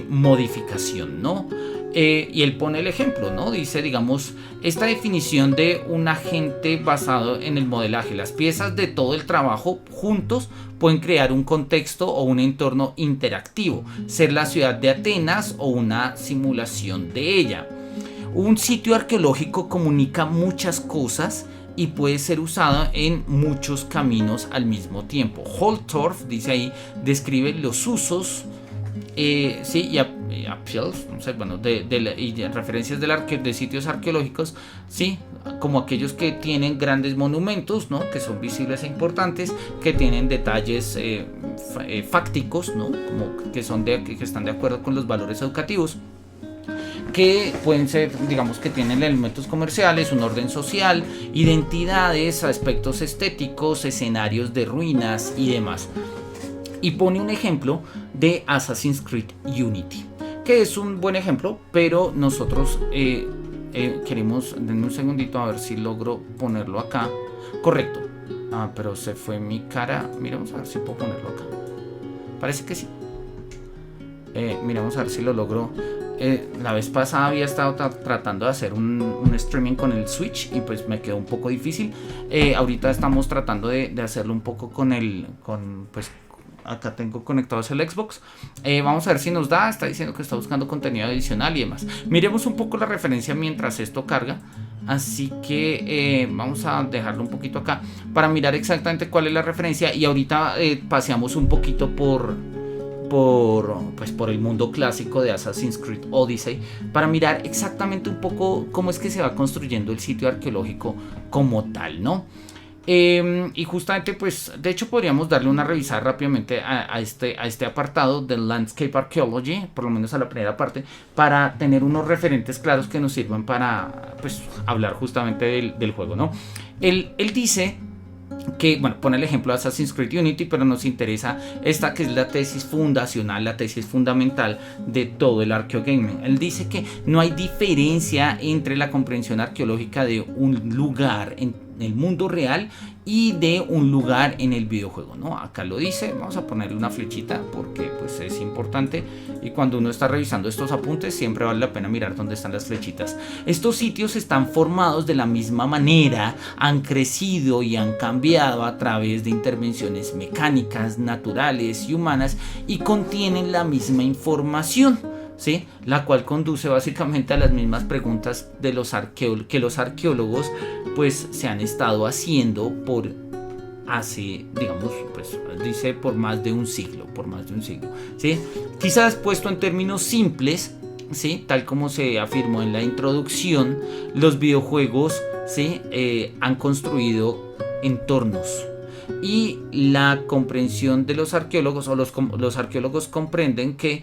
modificación, ¿no? Y él pone el ejemplo, ¿no? Dice, digamos, esta definición de un agente basado en el modelaje. Las piezas de todo el trabajo juntos pueden crear un contexto o un entorno interactivo, ser la ciudad de Atenas o una simulación de ella. Un sitio arqueológico comunica muchas cosas y puede ser usado en muchos caminos al mismo tiempo. Holtorf, dice ahí, describe los usos y appeals, no sé, bueno, y referencias de sitios arqueológicos, sí, como aquellos que tienen grandes monumentos, ¿no?, que son visibles e importantes, que tienen detalles fácticos, ¿no?, como que están de acuerdo con los valores educativos, que pueden ser, digamos, que tienen elementos comerciales, un orden social, identidades, aspectos estéticos, escenarios de ruinas y demás. Y pone un ejemplo de Assassin's Creed Unity, que es un buen ejemplo, pero nosotros queremos, denme un segundito a ver si logro ponerlo acá. Correcto. Pero se fue mi cara. Miremos a ver si puedo ponerlo acá. Parece que sí. Miremos a ver si lo logro La vez pasada había estado tratando de hacer un streaming con el Switch y pues me quedó un poco difícil. Ahorita estamos tratando de hacerlo un poco pues acá tengo conectados el Xbox. Vamos a ver si nos da. Está diciendo que está buscando contenido adicional y demás. Miremos un poco la referencia mientras esto carga. Así que vamos a dejarlo un poquito acá para mirar exactamente cuál es la referencia. Y ahorita paseamos un poquito por el mundo clásico de Assassin's Creed Odyssey para mirar exactamente un poco cómo es que se va construyendo el sitio arqueológico como tal, ¿no? Y justamente pues de hecho podríamos darle una revisada rápidamente a este apartado del Landscape Archaeology, por lo menos a la primera parte, para tener unos referentes claros que nos sirvan para pues hablar justamente del juego, ¿no? Él dice que, bueno, pone el ejemplo de Assassin's Creed Unity, pero nos interesa esta que es la tesis fundacional, la tesis fundamental de todo el arqueogaming. Él dice que no hay diferencia entre la comprensión arqueológica de un lugar en el mundo real y de un lugar en el videojuego, ¿no? Acá lo dice, vamos a ponerle una flechita porque pues es importante y cuando uno está revisando estos apuntes siempre vale la pena mirar dónde están las flechitas. Estos sitios están formados de la misma manera, han crecido y han cambiado a través de intervenciones mecánicas, naturales y humanas y contienen la misma información, ¿sí? La cual conduce básicamente a las mismas preguntas de que los arqueólogos pues se han estado haciendo digamos, pues dice por más de un siglo, ¿sí? Quizás puesto en términos simples, ¿sí? Tal como se afirmó en la introducción, los videojuegos, ¿sí? Han construido entornos. Y la comprensión de los arqueólogos o los arqueólogos comprenden que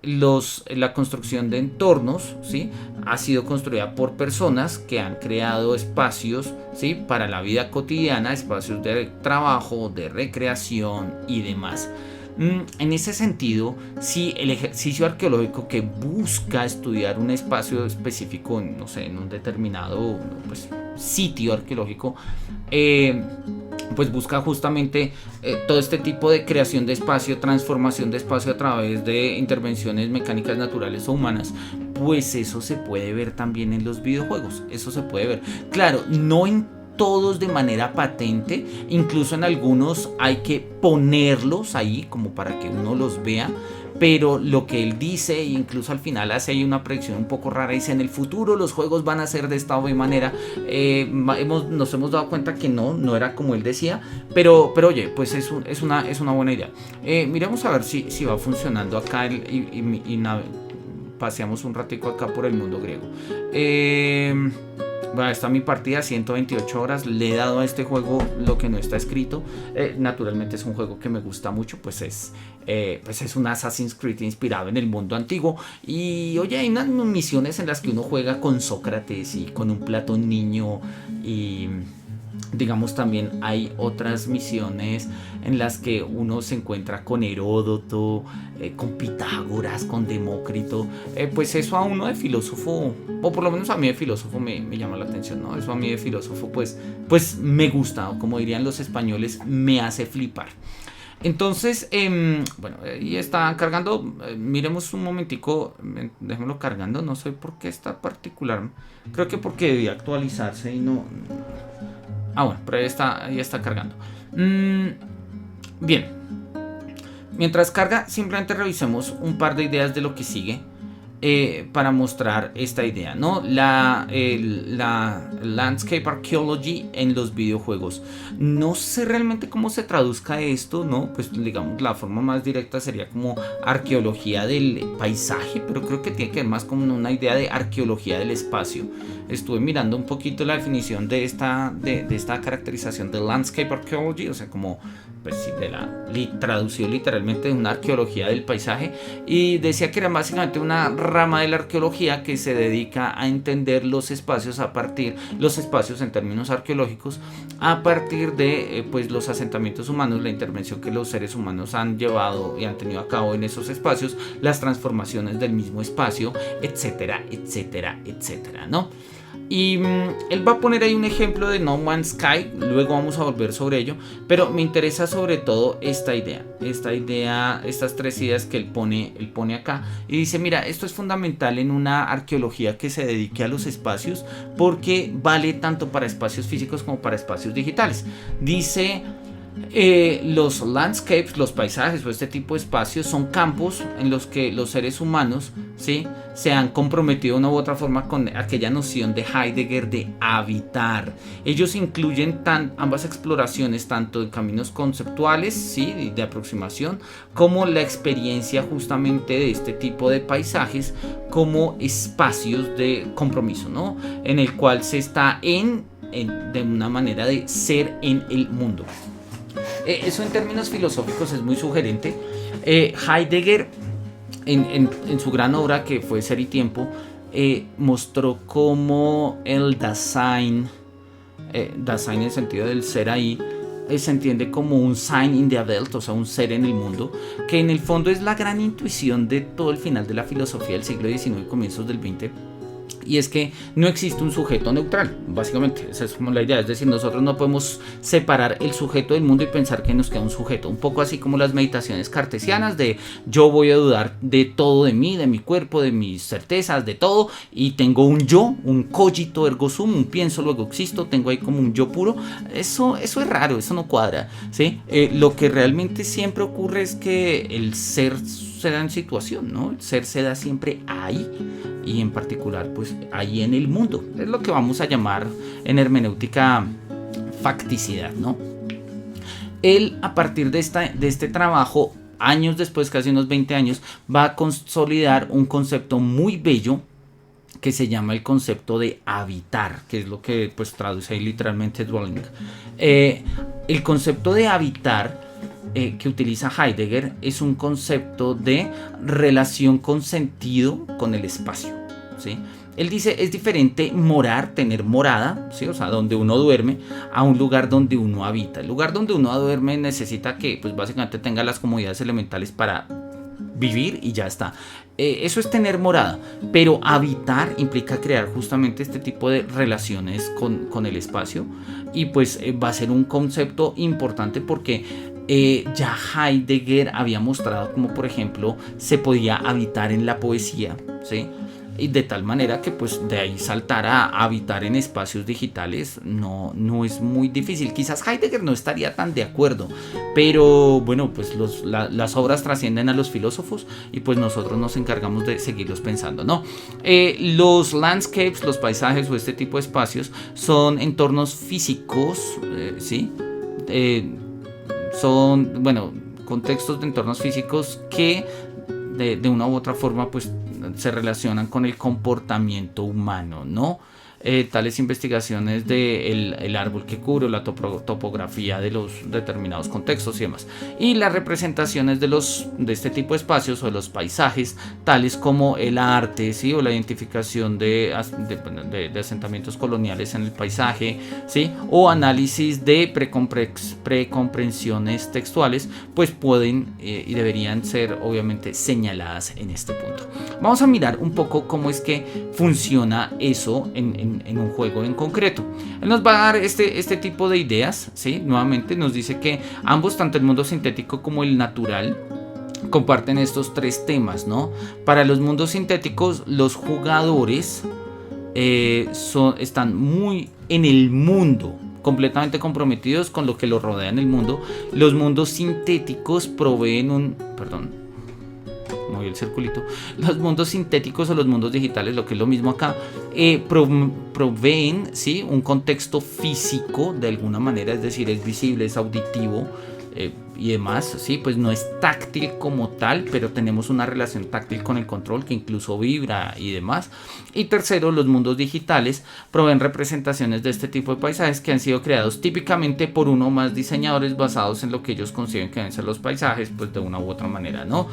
la construcción de entornos, ¿sí? Ha sido construida por personas que han creado espacios, ¿sí? Para la vida cotidiana, espacios de trabajo, de recreación y demás. En ese sentido, si el ejercicio arqueológico que busca estudiar un espacio específico, no sé, en un determinado pues, sitio arqueológico, pues busca justamente todo este tipo de creación de espacio, transformación de espacio a través de intervenciones mecánicas naturales o humanas, pues eso se puede ver también en los videojuegos, eso se puede ver. Claro, no en todos de manera patente, incluso en algunos hay que ponerlos ahí como para que uno los vea, pero lo que él dice, incluso al final hace ahí una predicción un poco rara, dice: en el futuro los juegos van a ser de esta manera. Nos hemos dado cuenta que no era como él decía, pero oye, pues es una buena idea. Miremos a ver si va funcionando acá paseamos un ratico acá por el mundo griego. Bueno, está mi partida, 128 horas. Le he dado a este juego lo que no está escrito. Naturalmente es un juego que me gusta mucho. Pues es un Assassin's Creed inspirado en el mundo antiguo. Y oye, hay unas misiones en las que uno juega con Sócrates y con un Platón niño. Y digamos también hay otras misiones en las que uno se encuentra con Heródoto, con Pitágoras, con Demócrito. Pues eso a uno de filósofo, o por lo menos a mí de filósofo me llama la atención, ¿no? Eso a mí de filósofo pues me gusta, o como dirían los españoles, me hace flipar. Entonces, bueno, ahí está cargando. Miremos un momentico, déjemelo cargando. No sé por qué está particular. Creo que porque debía actualizarse y no. Bueno, pero ahí está cargando. Bien. Mientras carga, simplemente revisemos un par de ideas de lo que sigue. Para mostrar esta idea, ¿no? La Landscape Archaeology en los videojuegos. No sé realmente cómo se traduzca esto, ¿no? Pues digamos la forma más directa sería como arqueología del paisaje, pero creo que tiene que ver más como una idea de arqueología del espacio. Estuve mirando un poquito la definición de esta caracterización de Landscape Archaeology, o sea, como pues traducido literalmente una arqueología del paisaje, y decía que era básicamente una rama de la arqueología que se dedica a entender los espacios en términos arqueológicos a partir de pues los asentamientos humanos, la intervención que los seres humanos han llevado y han tenido a cabo en esos espacios, las transformaciones del mismo espacio, etcétera, etcétera, etcétera, ¿no? Y él va a poner ahí un ejemplo de No Man's Sky, luego vamos a volver sobre ello, pero me interesa sobre todo esta idea, estas tres ideas que él pone acá, y dice, mira, esto es fundamental en una arqueología que se dedique a los espacios, porque vale tanto para espacios físicos como para espacios digitales. Dice... los landscapes, los paisajes o este tipo de espacios son campos en los que los seres humanos, ¿sí?, se han comprometido de una u otra forma con aquella noción de Heidegger de habitar. Ellos incluyen ambas exploraciones, tanto de caminos conceptuales, ¿sí?, de aproximación, como la experiencia justamente de este tipo de paisajes como espacios de compromiso, ¿no?, en el cual se está de una manera de ser en el mundo. Eso en términos filosóficos es muy sugerente. Heidegger, en su gran obra que fue Ser y Tiempo, mostró cómo el Dasein en el sentido del ser ahí, se entiende como un Sein in der Welt, o sea, un ser en el mundo, que en el fondo es la gran intuición de todo el final de la filosofía del siglo XIX y comienzos del XX. Y es que no existe un sujeto neutral, básicamente, esa es como la idea, es decir, nosotros no podemos separar el sujeto del mundo y pensar que nos queda un sujeto, un poco así como las meditaciones cartesianas de yo voy a dudar de todo de mí, de mi cuerpo, de mis certezas, de todo, y tengo un yo, un cogito ergo sum, un pienso luego existo, tengo ahí como un yo puro. Eso es raro, eso no cuadra, ¿sí? Lo que realmente siempre ocurre es que el ser se da en situación, ¿no? El ser se da siempre ahí, y en particular pues ahí en el mundo. Es lo que vamos a llamar en hermenéutica facticidad, ¿no? Él, a partir de este trabajo, años después, casi unos 20 años, va a consolidar un concepto muy bello que se llama el concepto de habitar, que es lo que pues traduce ahí literalmente dwelling. El concepto de habitar que utiliza Heidegger es un concepto de relación con sentido con el espacio, ¿sí? Él dice, es diferente morar, tener morada, ¿sí?, o sea, donde uno duerme, a un lugar donde uno habita. El lugar donde uno duerme necesita que pues básicamente tenga las comodidades elementales para vivir y ya está. Eso es tener morada, pero habitar implica crear justamente este tipo de relaciones con el espacio, y pues va a ser un concepto importante porque ya Heidegger había mostrado como, por ejemplo, se podía habitar en la poesía, ¿sí? Y de tal manera que pues de ahí saltar a habitar en espacios digitales no es muy difícil. Quizás Heidegger no estaría tan de acuerdo, pero bueno, pues las obras trascienden a los filósofos y pues nosotros nos encargamos de seguirlos pensando, ¿no? Los landscapes, los paisajes o este tipo de espacios son entornos físicos, ¿sí? Son, bueno, contextos de entornos físicos que de una u otra forma pues se relacionan con el comportamiento humano, ¿no? Tales investigaciones de el árbol que cubre, la topografía de los determinados contextos y demás, y las representaciones de este tipo de espacios o de los paisajes, tales como el arte, ¿sí?, o la identificación de asentamientos coloniales en el paisaje, ¿sí?, o análisis de precomprensiones textuales, pues pueden y deberían ser obviamente señaladas en este punto. Vamos a mirar un poco cómo es que funciona eso en un juego en concreto. Él nos va a dar este tipo de ideas, ¿sí? Nuevamente nos dice que ambos, tanto el mundo sintético como el natural, comparten estos tres temas, ¿no? Para los mundos sintéticos, los jugadores están muy en el mundo, completamente comprometidos con lo que los rodea en el mundo. Los mundos sintéticos proveen moví el circulito. Los mundos sintéticos o los mundos digitales, lo que es lo mismo acá, proveen, ¿sí?, un contexto físico de alguna manera, es decir, es visible, es auditivo y demás, ¿sí? Pues no es táctil como tal, pero tenemos una relación táctil con el control que incluso vibra y demás. Y tercero, los mundos digitales proveen representaciones de este tipo de paisajes que han sido creados típicamente por uno o más diseñadores basados en lo que ellos conciben que deben ser los paisajes, pues de una u otra manera, ¿no?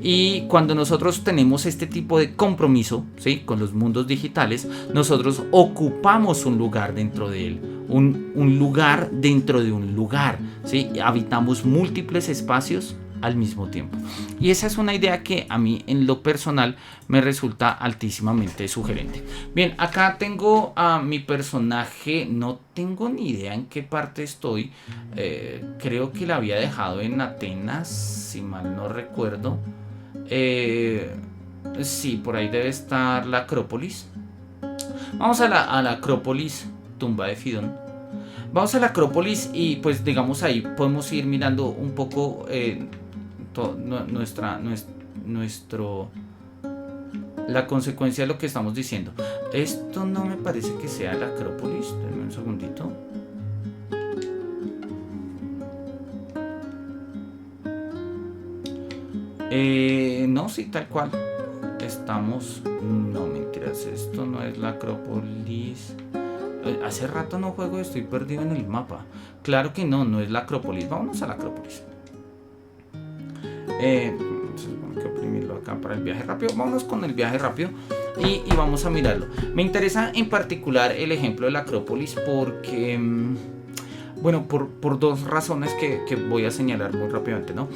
Y cuando nosotros tenemos este tipo de compromiso, ¿sí?, con los mundos digitales, nosotros ocupamos un lugar dentro de él, un lugar dentro de un lugar, ¿sí? Habitamos múltiples espacios al mismo tiempo. Y esa es una idea que a mí en lo personal me resulta altísimamente sugerente. Bien, acá tengo a mi personaje, no tengo ni idea en qué parte estoy. Creo que la había dejado en Atenas, si mal no recuerdo. Sí, por ahí debe estar la Acrópolis. Vamos a la Acrópolis, tumba de Fidón. Vamos a la Acrópolis y pues digamos ahí podemos ir mirando un poco la consecuencia de lo que estamos diciendo. Esto no me parece que sea la Acrópolis. Denme un segundito. No, sí, tal cual. Estamos... No, mentiras, esto no es la Acrópolis. Hace rato no juego, estoy perdido en el mapa. Claro que no es la Acrópolis. Vámonos a la Acrópolis. Tengo que oprimirlo acá para el viaje rápido. Vámonos con el viaje rápido y vamos a mirarlo. Me interesa en particular el ejemplo de la Acrópolis porque... Bueno, por dos razones que voy a señalar muy rápidamente, ¿no?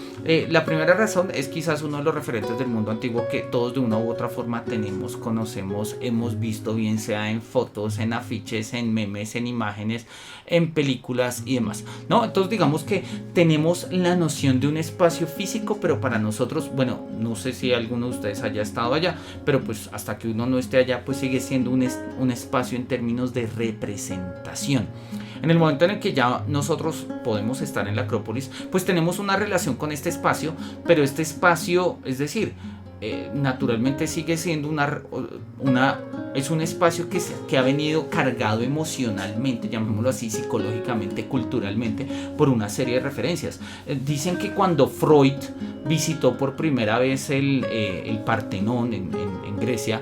La primera razón es quizás uno de los referentes del mundo antiguo que todos de una u otra forma tenemos, conocemos, hemos visto, bien sea en fotos, en afiches, en memes, en imágenes, en películas y demás, ¿no? Entonces digamos que tenemos la noción de un espacio físico, pero para nosotros, bueno, no sé si alguno de ustedes haya estado allá, pero pues hasta que uno no esté allá, pues sigue siendo un espacio en términos de representación. En el momento en el que ya nosotros podemos estar en la Acrópolis, pues tenemos una relación con este espacio, pero este espacio, es decir, naturalmente sigue siendo es un espacio que ha venido cargado emocionalmente, llamémoslo así, psicológicamente, culturalmente, por una serie de referencias. Dicen que cuando Freud visitó por primera vez el Partenón en Grecia,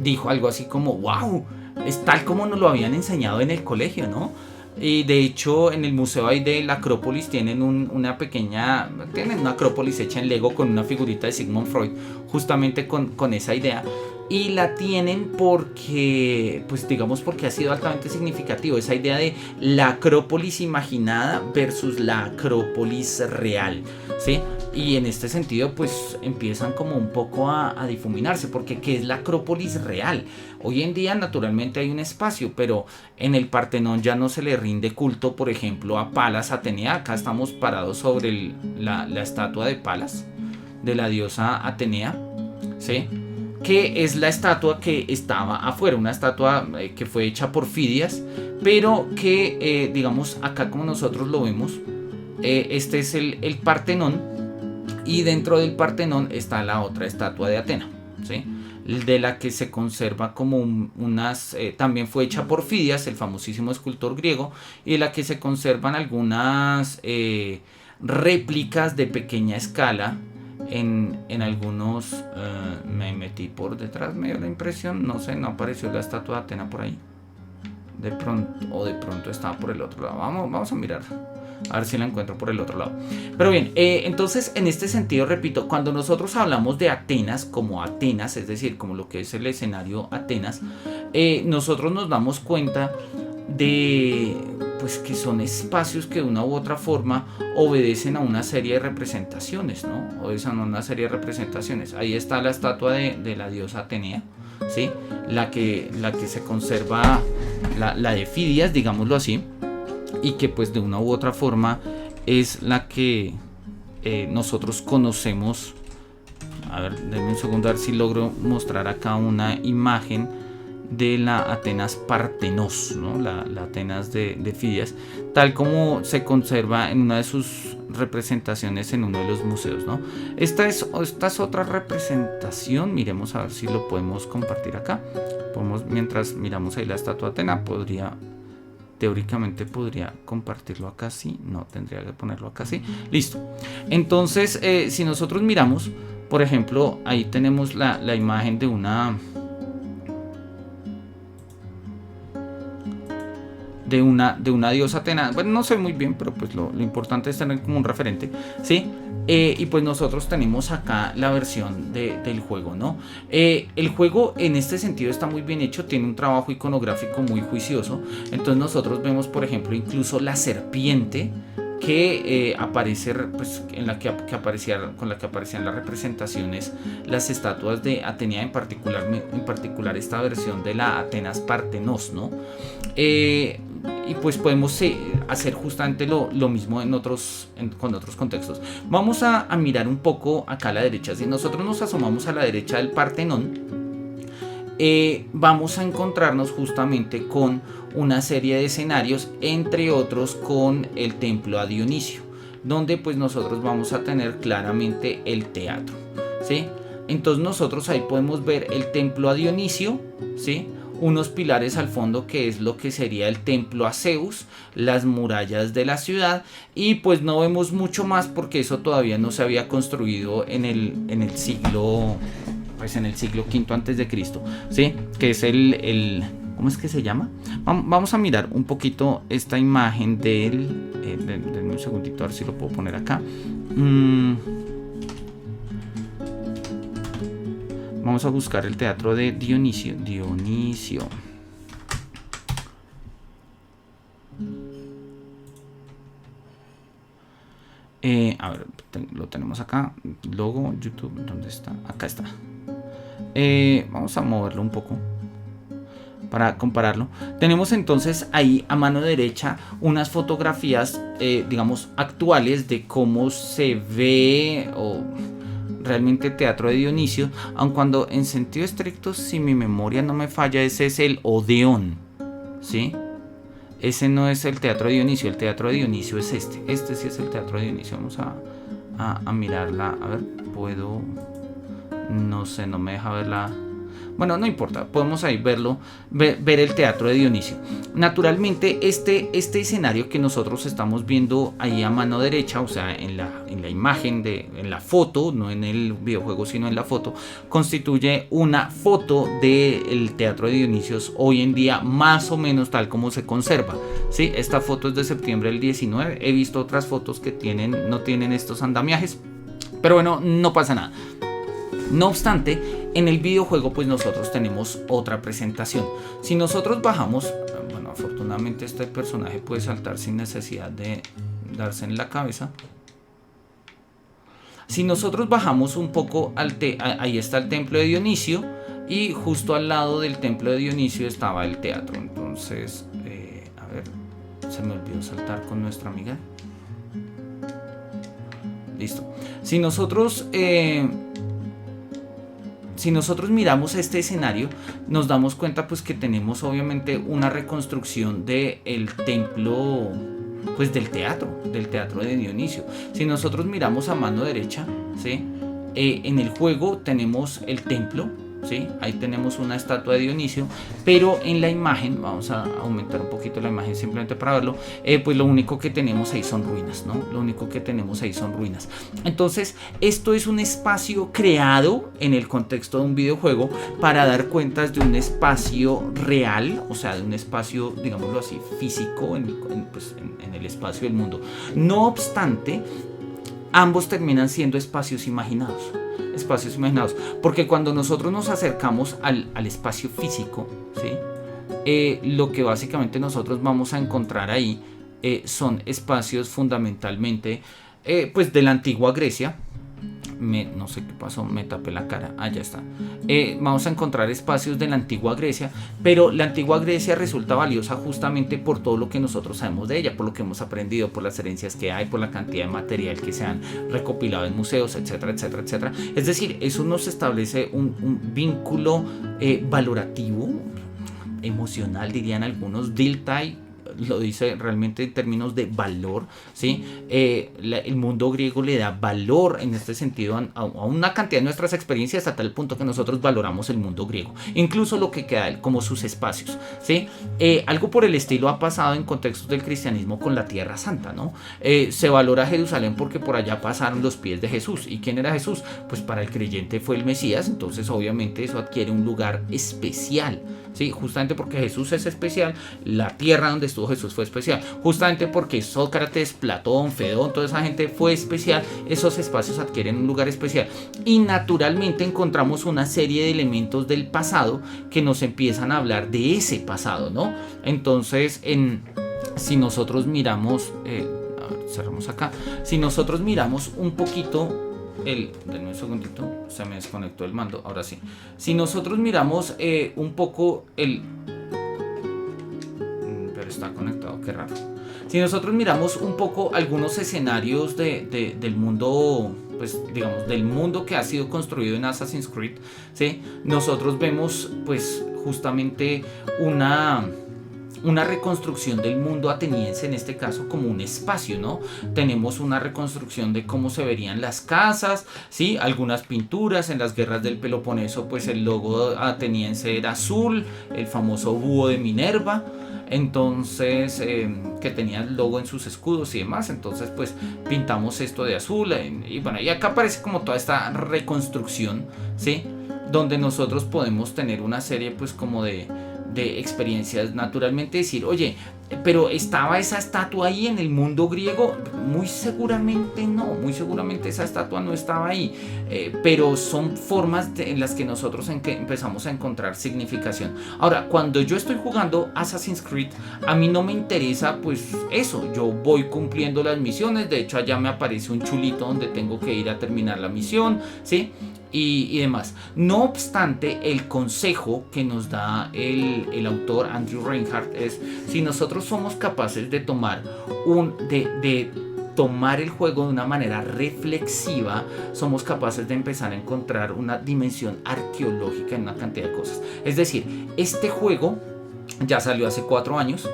dijo algo así como, wow, es tal como nos lo habían enseñado en el colegio, ¿no? Y de hecho en el museo ahí de la Acrópolis tienen una Acrópolis hecha en Lego con una figurita de Sigmund Freud, justamente con esa idea. Y la tienen porque, pues digamos, porque ha sido altamente significativo esa idea de la Acrópolis imaginada versus la Acrópolis real, ¿sí? Y en este sentido, pues empiezan como un poco a difuminarse, porque ¿qué es la Acrópolis real? Hoy en día, naturalmente, hay un espacio, pero en el Partenón ya no se le rinde culto, por ejemplo, a Palas Atenea. Acá estamos parados sobre la estatua de Palas, de la diosa Atenea, ¿sí? Que es la estatua que estaba afuera, una estatua que fue hecha por Fidias, pero que, digamos, acá como nosotros lo vemos, este es el Partenón. Y dentro del Partenón está la otra estatua de Atena, ¿sí? De la que se conserva como también fue hecha por Fidias, el famosísimo escultor griego, y de la que se conservan algunas réplicas de pequeña escala en algunos. Me metí por detrás, me dio la impresión, no sé, no apareció la estatua de Atena por ahí. De pronto estaba por el otro lado. Vamos a mirar. A ver si la encuentro por el otro lado. Pero bien, entonces en este sentido, repito, cuando nosotros hablamos de Atenas como Atenas, es decir, como lo que es el escenario Atenas, nosotros nos damos cuenta de pues que son espacios que de una u otra forma obedecen a una serie de representaciones, ¿no? Obedecen a una serie de representaciones. Ahí está la estatua de la diosa Atenea, ¿sí? La que se conserva, la de Fidias, digámoslo así, y que pues de una u otra forma es la que nosotros conocemos. A ver, denme un segundo a ver si logro mostrar acá una imagen de la Atenas Partenos, ¿no? La Atenas de Fidias, tal como se conserva en una de sus representaciones en uno de los museos, ¿no? Esta es otra representación. Miremos a ver si lo podemos compartir acá. Mientras miramos ahí la estatua de Atena, teóricamente podría compartirlo acá, sí, no, tendría que ponerlo acá, sí, listo. Entonces, si nosotros miramos, por ejemplo, ahí tenemos la imagen de una diosa Atena. Bueno, no sé muy bien, pero pues lo importante es tener como un referente, ¿sí? Y pues nosotros tenemos acá la versión del juego, ¿no? El juego en este sentido está muy bien hecho, tiene un trabajo iconográfico muy juicioso. Entonces nosotros vemos, por ejemplo, incluso la serpiente que aparece, pues, con la que aparecían las representaciones, las estatuas de Atenea, en particular esta versión de la Atenas Partenos, ¿no? Y pues podemos hacer justamente lo mismo con otros contextos. Vamos a mirar un poco acá a la derecha. Si nosotros nos asomamos a la derecha del Partenón, vamos a encontrarnos justamente con una serie de escenarios, entre otros con el templo a Dionisio, donde pues nosotros vamos a tener claramente el teatro, ¿sí? Entonces nosotros ahí podemos ver el templo a Dionisio, ¿sí? Unos pilares al fondo, que es lo que sería el templo a Zeus, las murallas de la ciudad, y pues no vemos mucho más porque eso todavía no se había construido en el siglo, pues en el siglo V antes de Cristo, ¿sí? Que es ¿cómo es que se llama? Vamos a mirar un poquito esta imagen denme un segundito a ver si lo puedo poner acá. Vamos a buscar el teatro de Dionisio. A ver, lo tenemos acá. Logo, YouTube, ¿dónde está? Acá está. Vamos a moverlo un poco para compararlo. Tenemos entonces ahí a mano derecha unas fotografías, digamos, actuales de cómo se ve realmente el teatro de Dionisio, aun cuando en sentido estricto, si mi memoria no me falla, ese es el Odeón, ¿sí? Ese no es el teatro de Dionisio. El teatro de Dionisio es este sí es el teatro de Dionisio. Vamos a mirarla, a ver, no sé, no me deja verla. Bueno, no importa, podemos ahí verlo, ver el teatro de Dionisio. Naturalmente, este escenario que nosotros estamos viendo ahí a mano derecha, o sea, en la imagen, en la foto, no en el videojuego, sino en la foto, constituye una foto del teatro de Dionisio hoy en día, más o menos tal como se conserva, ¿sí? Esta foto es de septiembre del 19, he visto otras fotos que no tienen estos andamiajes, pero bueno, no pasa nada. No obstante, en el videojuego pues nosotros tenemos otra presentación. Si nosotros bajamos, bueno, afortunadamente este personaje puede saltar sin necesidad de darse en la cabeza. Si nosotros bajamos un poco, ahí está el templo de Dionisio, y justo al lado del templo de Dionisio estaba el teatro. Entonces, a ver, se me olvidó saltar con nuestra amiga. Listo. Si nosotros miramos este escenario, nos damos cuenta pues que tenemos obviamente una reconstrucción del templo, pues del teatro de Dionisio. Si nosotros miramos a mano derecha, ¿sí? En el juego tenemos el templo, ¿sí? Ahí tenemos una estatua de Dionisio, pero en la imagen, vamos a aumentar un poquito la imagen simplemente para verlo, pues lo único que tenemos ahí son ruinas, ¿no? Lo único que tenemos ahí son ruinas. Entonces, esto es un espacio creado en el contexto de un videojuego para dar cuentas de un espacio real, o sea, de un espacio, digámoslo así, físico en el espacio del mundo. No obstante, ambos terminan siendo espacios imaginados, porque cuando nosotros nos acercamos al espacio físico, ¿sí? Lo que básicamente nosotros vamos a encontrar ahí son espacios fundamentalmente pues de la antigua Grecia. No sé qué pasó, me tapé la cara, ya está. Vamos a encontrar espacios de la antigua Grecia, pero la antigua Grecia resulta valiosa justamente por todo lo que nosotros sabemos de ella, por lo que hemos aprendido, por las herencias que hay, por la cantidad de material que se han recopilado en museos, etcétera, etcétera, etcétera. Es decir, eso nos establece un vínculo valorativo, emocional, dirían algunos. Dilthey lo dice realmente en términos de valor, ¿sí? El mundo griego le da valor en este sentido a una cantidad de nuestras experiencias, a tal punto que nosotros valoramos el mundo griego, incluso lo que queda como sus espacios, ¿sí? Algo por el estilo ha pasado en contextos del cristianismo con la Tierra Santa, ¿no? Se valora Jerusalén porque por allá pasaron los pies de Jesús. ¿Y quién era Jesús? Pues para el creyente fue el Mesías, entonces obviamente eso adquiere un lugar especial, ¿sí? Justamente porque Jesús es especial, la tierra donde estuvo Jesús fue especial, justamente porque Sócrates, Platón, Fedón, toda esa gente fue especial, esos espacios adquieren un lugar especial, y naturalmente encontramos una serie de elementos del pasado que nos empiezan a hablar de ese pasado, ¿no? Entonces, si nosotros miramos, a ver cerramos acá. Si nosotros miramos un poquito denme un segundito, se me desconectó el mando, ahora sí. Si nosotros miramos un poco pero está conectado, qué raro. Si nosotros miramos un poco algunos escenarios del mundo, pues digamos, del mundo que ha sido construido en Assassin's Creed, ¿sí? Nosotros vemos pues justamente una reconstrucción del mundo ateniense, en este caso como un espacio, ¿no? Tenemos una reconstrucción de cómo se verían las casas, ¿sí? Algunas pinturas. En las guerras del Peloponeso pues el logo ateniense era azul, el famoso búho de Minerva, entonces que tenía el logo en sus escudos y demás. Entonces pues pintamos esto de azul y bueno, y acá aparece como toda esta reconstrucción, ¿sí? Donde nosotros podemos tener una serie pues como de experiencias, naturalmente decir, oye, pero ¿estaba esa estatua ahí en el mundo griego? Muy seguramente no, muy seguramente esa estatua no estaba ahí, pero son formas en las que nosotros empezamos a encontrar significación. Ahora, cuando yo estoy jugando Assassin's Creed, a mí no me interesa pues eso, yo voy cumpliendo las misiones, de hecho allá me aparece un chulito donde tengo que ir a terminar la misión, ¿sí? Y demás. No obstante, el consejo que nos da el autor Andrew Reinhardt es: si nosotros somos capaces de tomar tomar el juego de una manera reflexiva, somos capaces de empezar a encontrar una dimensión arqueológica en una cantidad de cosas. Es decir, este juego ya salió hace 4 años,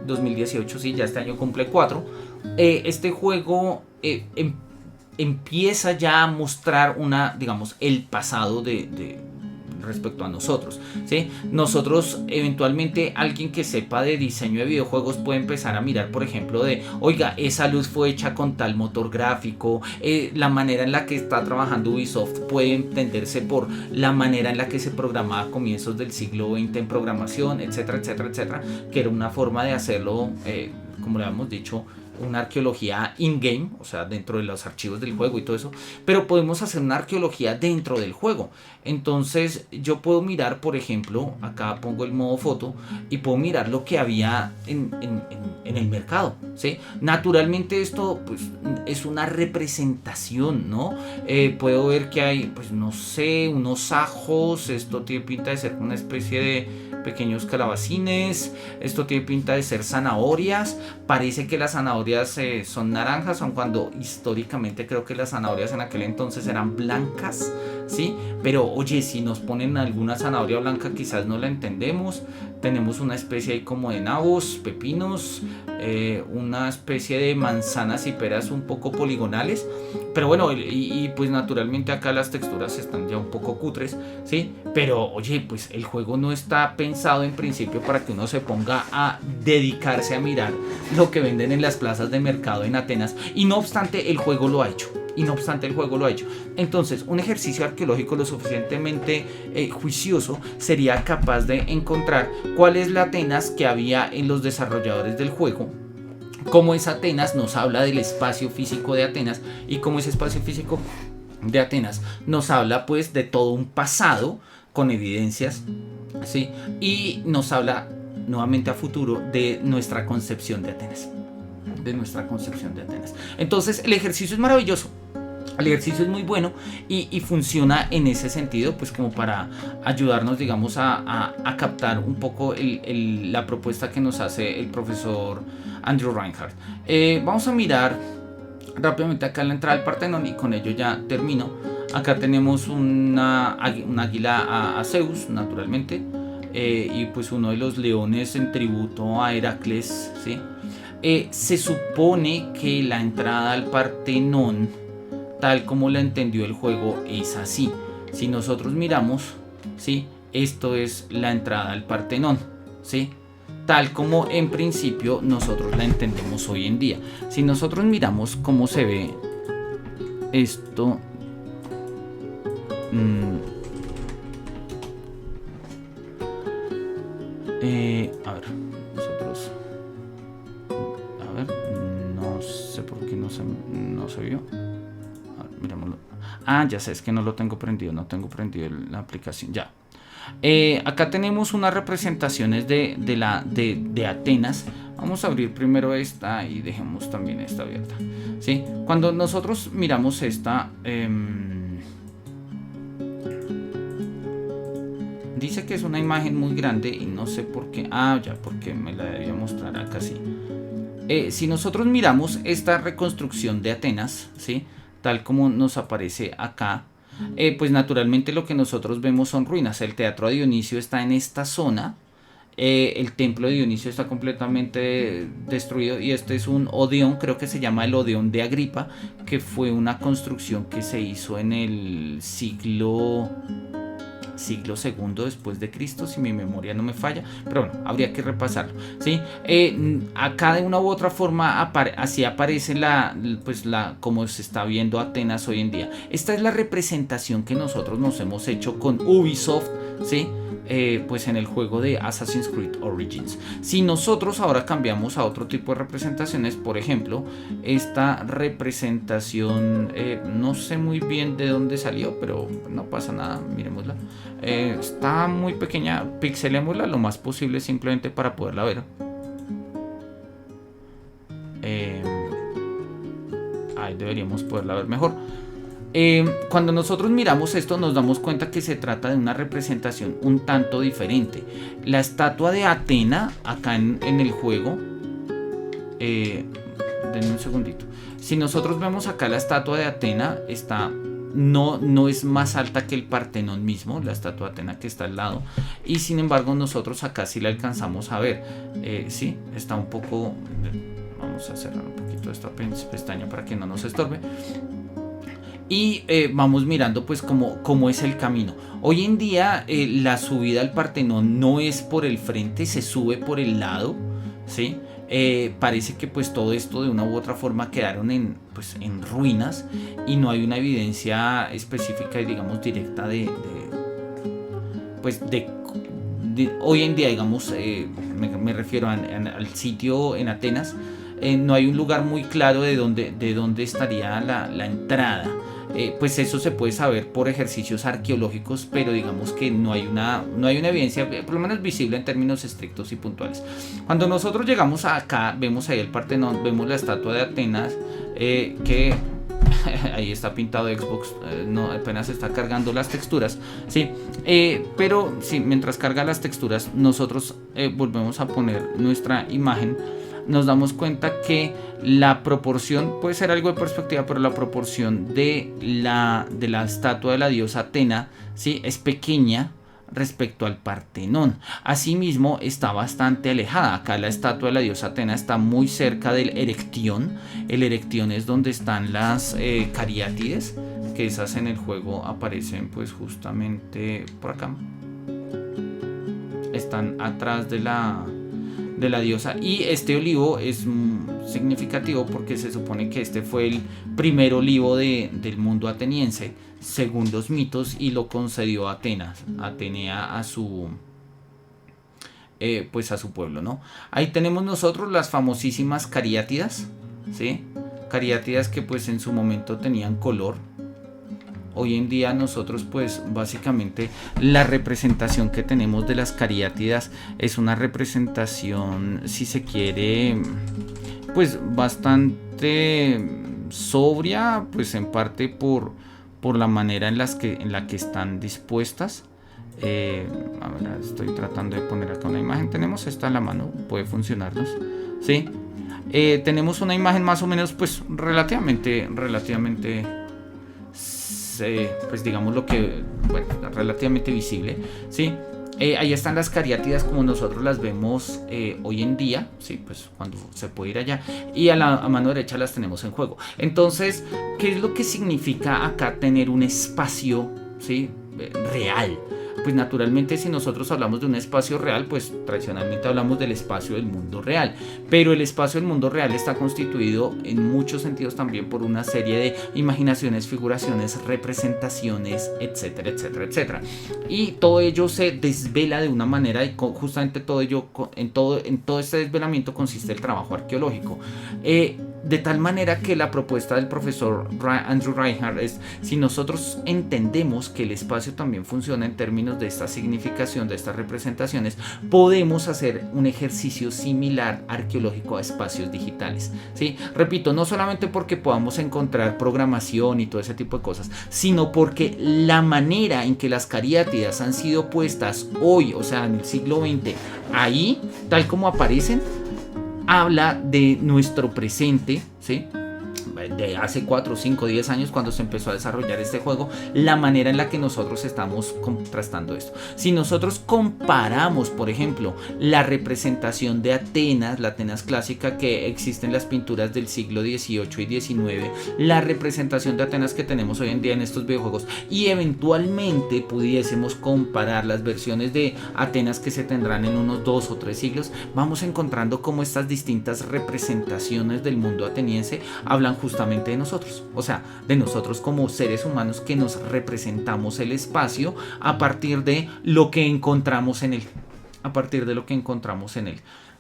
2018, sí, ya este año cumple 4. Este juego empieza ya a mostrar digamos, el pasado respecto a nosotros, ¿sí? Nosotros eventualmente, alguien que sepa de diseño de videojuegos puede empezar a mirar, por ejemplo, oiga, esa luz fue hecha con tal motor gráfico, la manera en la que está trabajando Ubisoft puede entenderse por la manera en la que se programaba a comienzos del siglo XX en programación, etcétera, etcétera, etcétera, que era una forma de hacerlo, como le habíamos dicho, una arqueología in-game, o sea, dentro de los archivos del juego y todo eso, pero podemos hacer una arqueología dentro del juego. Entonces yo puedo mirar, por ejemplo, acá pongo el modo foto y puedo mirar lo que había en el mercado, ¿sí? Naturalmente esto pues es una representación, ¿no? Puedo ver que hay, pues no sé, unos ajos, esto tiene pinta de ser una especie de pequeños calabacines, esto tiene pinta de ser zanahorias, parece que las zanahorias son naranjas, aun cuando históricamente creo que las zanahorias en aquel entonces eran blancas, ¿sí? Pero oye, si nos ponen alguna zanahoria blanca quizás no la entendemos. Tenemos una especie ahí como de nabos, pepinos, una especie de manzanas y peras un poco poligonales, pero bueno, y pues naturalmente acá las texturas están ya un poco cutres, ¿sí? Pero oye, pues el juego no está pensado en principio para que uno se ponga a dedicarse a mirar lo que venden en las plazas de mercado en Atenas, y no obstante el juego lo ha hecho. Entonces, un ejercicio arqueológico lo suficientemente juicioso sería capaz de encontrar cuál es la Atenas que había en los desarrolladores del juego, cómo esa Atenas nos habla del espacio físico de Atenas, y cómo ese espacio físico de Atenas nos habla pues de todo un pasado con evidencias, ¿sí? Y nos habla nuevamente a futuro de nuestra concepción de Atenas. Entonces el ejercicio es maravilloso. El ejercicio es muy bueno y funciona en ese sentido, pues como para ayudarnos, digamos, a captar un poco la propuesta que nos hace el profesor Andrew Reinhardt. Vamos a mirar rápidamente acá la entrada del Partenón y con ello ya termino. Acá tenemos un águila a Zeus, naturalmente, y pues uno de los leones en tributo a Heracles, ¿sí? Se supone que la entrada al Partenón, tal como la entendió el juego, es así. Si nosotros miramos, ¿sí? Esto es la entrada al Partenón, ¿sí? Tal como en principio nosotros la entendemos hoy en día. Si nosotros miramos cómo se ve esto, a ver, nosotros, a ver, no sé por qué no se vio. Mirémoslo. Ya sé, es que no tengo prendido la aplicación. Ya. Acá tenemos unas representaciones de Atenas. Vamos a abrir primero esta y dejemos también esta abierta, ¿sí? Cuando nosotros miramos esta, dice que es una imagen muy grande y no sé por qué. Ya, porque me la debía mostrar acá, sí. Si nosotros miramos esta reconstrucción de Atenas, ¿sí? Tal como nos aparece acá, pues naturalmente lo que nosotros vemos son ruinas. El teatro de Dionisio está en esta zona. El templo de Dionisio está completamente destruido y este es un Odeón, creo que se llama el Odeón de Agripa, que fue una construcción que se hizo en el siglo II después de Cristo, si mi memoria no me falla, pero bueno, habría que repasarlo, ¿sí? Acá de una u otra forma así aparece como se está viendo Atenas hoy en día. Esta es la representación que nosotros nos hemos hecho con Ubisoft, ¿sí? Pues en el juego de Assassin's Creed Origins. Si nosotros ahora cambiamos a otro tipo de representaciones, por ejemplo, esta representación, no sé muy bien de dónde salió, pero no pasa nada, miremosla. Está muy pequeña, pixelémosla lo más posible simplemente para poderla ver. Ahí deberíamos poderla ver mejor. Cuando nosotros miramos esto nos damos cuenta que se trata de una representación un tanto diferente. La estatua de Atena acá en el juego, denme un segundito. Si nosotros vemos acá la estatua de Atena, no es más alta que el Partenón mismo, la estatua de Atena que está al lado, y sin embargo nosotros acá sí la alcanzamos a ver. Sí, está un poco... Vamos a cerrar un poquito esta pestaña para que no nos estorbe. Y vamos mirando pues cómo es el camino. Hoy en día la subida al Partenón no es por el frente, se sube por el lado, ¿sí? Parece que pues todo esto de una u otra forma quedaron en ruinas y no hay una evidencia específica y digamos directa de hoy en día, digamos, me refiero al sitio en Atenas. No hay un lugar muy claro de dónde estaría la entrada. Pues eso se puede saber por ejercicios arqueológicos, pero digamos que no hay una evidencia, por lo menos visible en términos estrictos y puntuales. Cuando nosotros llegamos acá, vemos ahí el Partenón, vemos la estatua de Atenas, que ahí está pintado Xbox, no, apenas está cargando las texturas, sí, pero sí, mientras carga las texturas, nosotros volvemos a poner nuestra imagen. Nos damos cuenta que la proporción, puede ser algo de perspectiva, pero la proporción de la estatua de la diosa Atena, ¿sí?, es pequeña respecto al Partenón. Asimismo, está bastante alejada. Acá la estatua de la diosa Atena está muy cerca del Erectión. El Erectión es donde están las cariátides, que esas en el juego aparecen pues justamente por acá. Están atrás de la diosa, y este olivo es significativo porque se supone que este fue el primer olivo del mundo ateniense según los mitos, y lo concedió Atenea a su pues a su pueblo, ¿no? Ahí tenemos nosotros las famosísimas cariátidas, ¿sí? Cariátidas que pues en su momento tenían color. Hoy en día nosotros pues básicamente la representación que tenemos de las cariátidas es una representación, si se quiere, pues bastante sobria, pues en parte por la manera en la que están dispuestas. A ver, estoy tratando de poner acá una imagen. Tenemos esta a la mano, puede funcionarnos, ¿sí? Tenemos una imagen más o menos pues relativamente pues digamos relativamente visible, ¿sí? Ahí están las cariátidas como nosotros las vemos hoy en día, ¿sí? Pues cuando se puede ir allá, y a mano derecha las tenemos en juego. Entonces, ¿qué es lo que significa acá tener un espacio, ¿sí?, real? Pues naturalmente, si nosotros hablamos de un espacio real, pues tradicionalmente hablamos del espacio del mundo real, pero el espacio del mundo real está constituido en muchos sentidos también por una serie de imaginaciones, figuraciones, representaciones, etcétera, etcétera, etcétera, y todo ello se desvela de una manera, y justamente todo ello, en todo este desvelamiento consiste el trabajo arqueológico. De tal manera que la propuesta del profesor Andrew Reinhardt es, si nosotros entendemos que el espacio también funciona en términos de esta significación, de estas representaciones, podemos hacer un ejercicio similar arqueológico a espacios digitales, ¿sí? Repito, no solamente porque podamos encontrar programación y todo ese tipo de cosas, sino porque la manera en que las cariátidas han sido puestas hoy, o sea, en el siglo XX, ahí, tal como aparecen, habla de nuestro presente, ¿sí? De hace 4, 5, 10 años cuando se empezó a desarrollar este juego, la manera en la que nosotros estamos contrastando esto. Si nosotros comparamos, por ejemplo, la representación de Atenas, la Atenas clásica que existe en las pinturas del siglo XVIII y XIX, la representación de Atenas que tenemos hoy en día en estos videojuegos, y eventualmente pudiésemos comparar las versiones de Atenas que se tendrán en unos 2 o 3 siglos, vamos encontrando cómo estas distintas representaciones del mundo ateniense hablan justamente de nosotros, o sea, de nosotros como seres humanos que nos representamos el espacio a partir de lo que encontramos en él,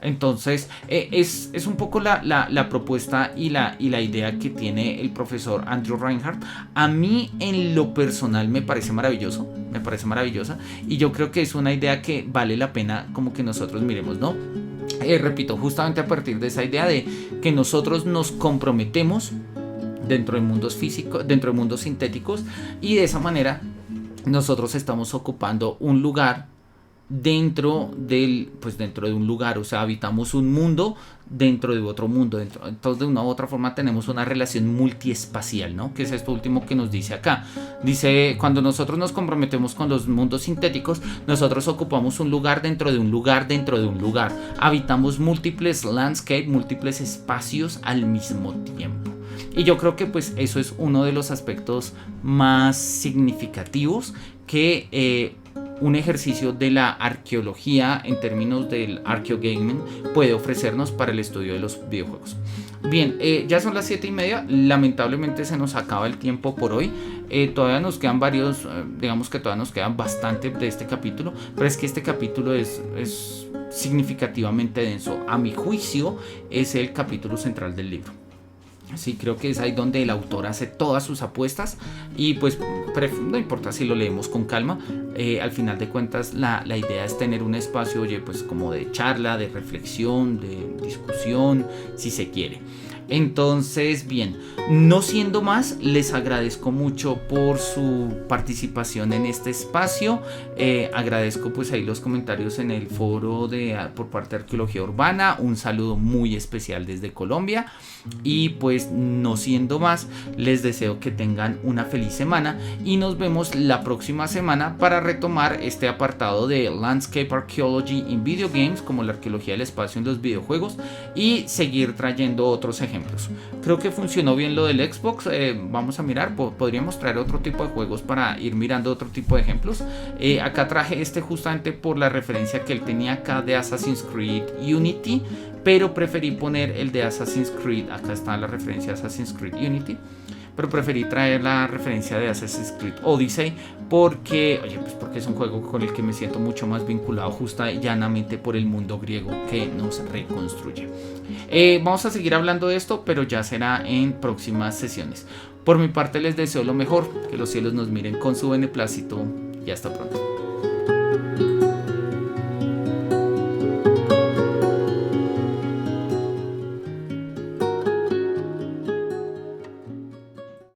Entonces, es un poco la propuesta y la idea que tiene el profesor Andrew Reinhardt. A mí, en lo personal, me parece maravillosa, y yo creo que es una idea que vale la pena como que nosotros miremos, ¿no? Repito, justamente a partir de esa idea de que nosotros nos comprometemos dentro de mundos físicos, dentro de mundos sintéticos, y de esa manera nosotros estamos ocupando un lugar dentro de un lugar, o sea, habitamos un mundo dentro de otro mundo, entonces de una u otra forma tenemos una relación multiespacial, ¿no? Que es esto último que nos dice acá. Dice, cuando nosotros nos comprometemos con los mundos sintéticos, nosotros ocupamos un lugar dentro de un lugar dentro de un lugar, habitamos múltiples landscapes, múltiples espacios al mismo tiempo. Y yo creo que pues eso es uno de los aspectos más significativos que un ejercicio de la arqueología en términos del archeogaming puede ofrecernos para el estudio de los videojuegos. Bien, ya son las 7:30, lamentablemente se nos acaba el tiempo por hoy. Todavía nos quedan varios, digamos que todavía nos quedan bastante de este capítulo, pero es que este capítulo es significativamente denso. A mi juicio es el capítulo central del libro. Sí, creo que es ahí donde el autor hace todas sus apuestas y pues no importa si lo leemos con calma, al final de cuentas la idea es tener un espacio, oye, pues como de charla, de reflexión, de discusión, si se quiere. Entonces, bien, no siendo más, les agradezco mucho por su participación en este espacio. Agradezco pues ahí los comentarios en el foro por parte de Arqueología Urbana. Un saludo muy especial desde Colombia. Y pues no siendo más, les deseo que tengan una feliz semana y nos vemos la próxima semana para retomar este apartado de Landscape Archaeology in Video Games, como la arqueología del espacio en los videojuegos, y seguir trayendo otros ejemplos. Creo que funcionó bien lo del Xbox. Vamos a mirar, podríamos traer otro tipo de juegos para ir mirando otro tipo de ejemplos. Acá traje este justamente por la referencia que él tenía acá de Assassin's Creed Unity, pero preferí poner el de Assassin's Creed. Acá está la referencia de Assassin's Creed Unity, pero preferí traer la referencia de Assassin's Creed Odyssey porque es un juego con el que me siento mucho más vinculado justa y llanamente por el mundo griego que nos reconstruye. Vamos a seguir hablando de esto, pero ya será en próximas sesiones. Por mi parte les deseo lo mejor, que los cielos nos miren con su beneplácito y hasta pronto.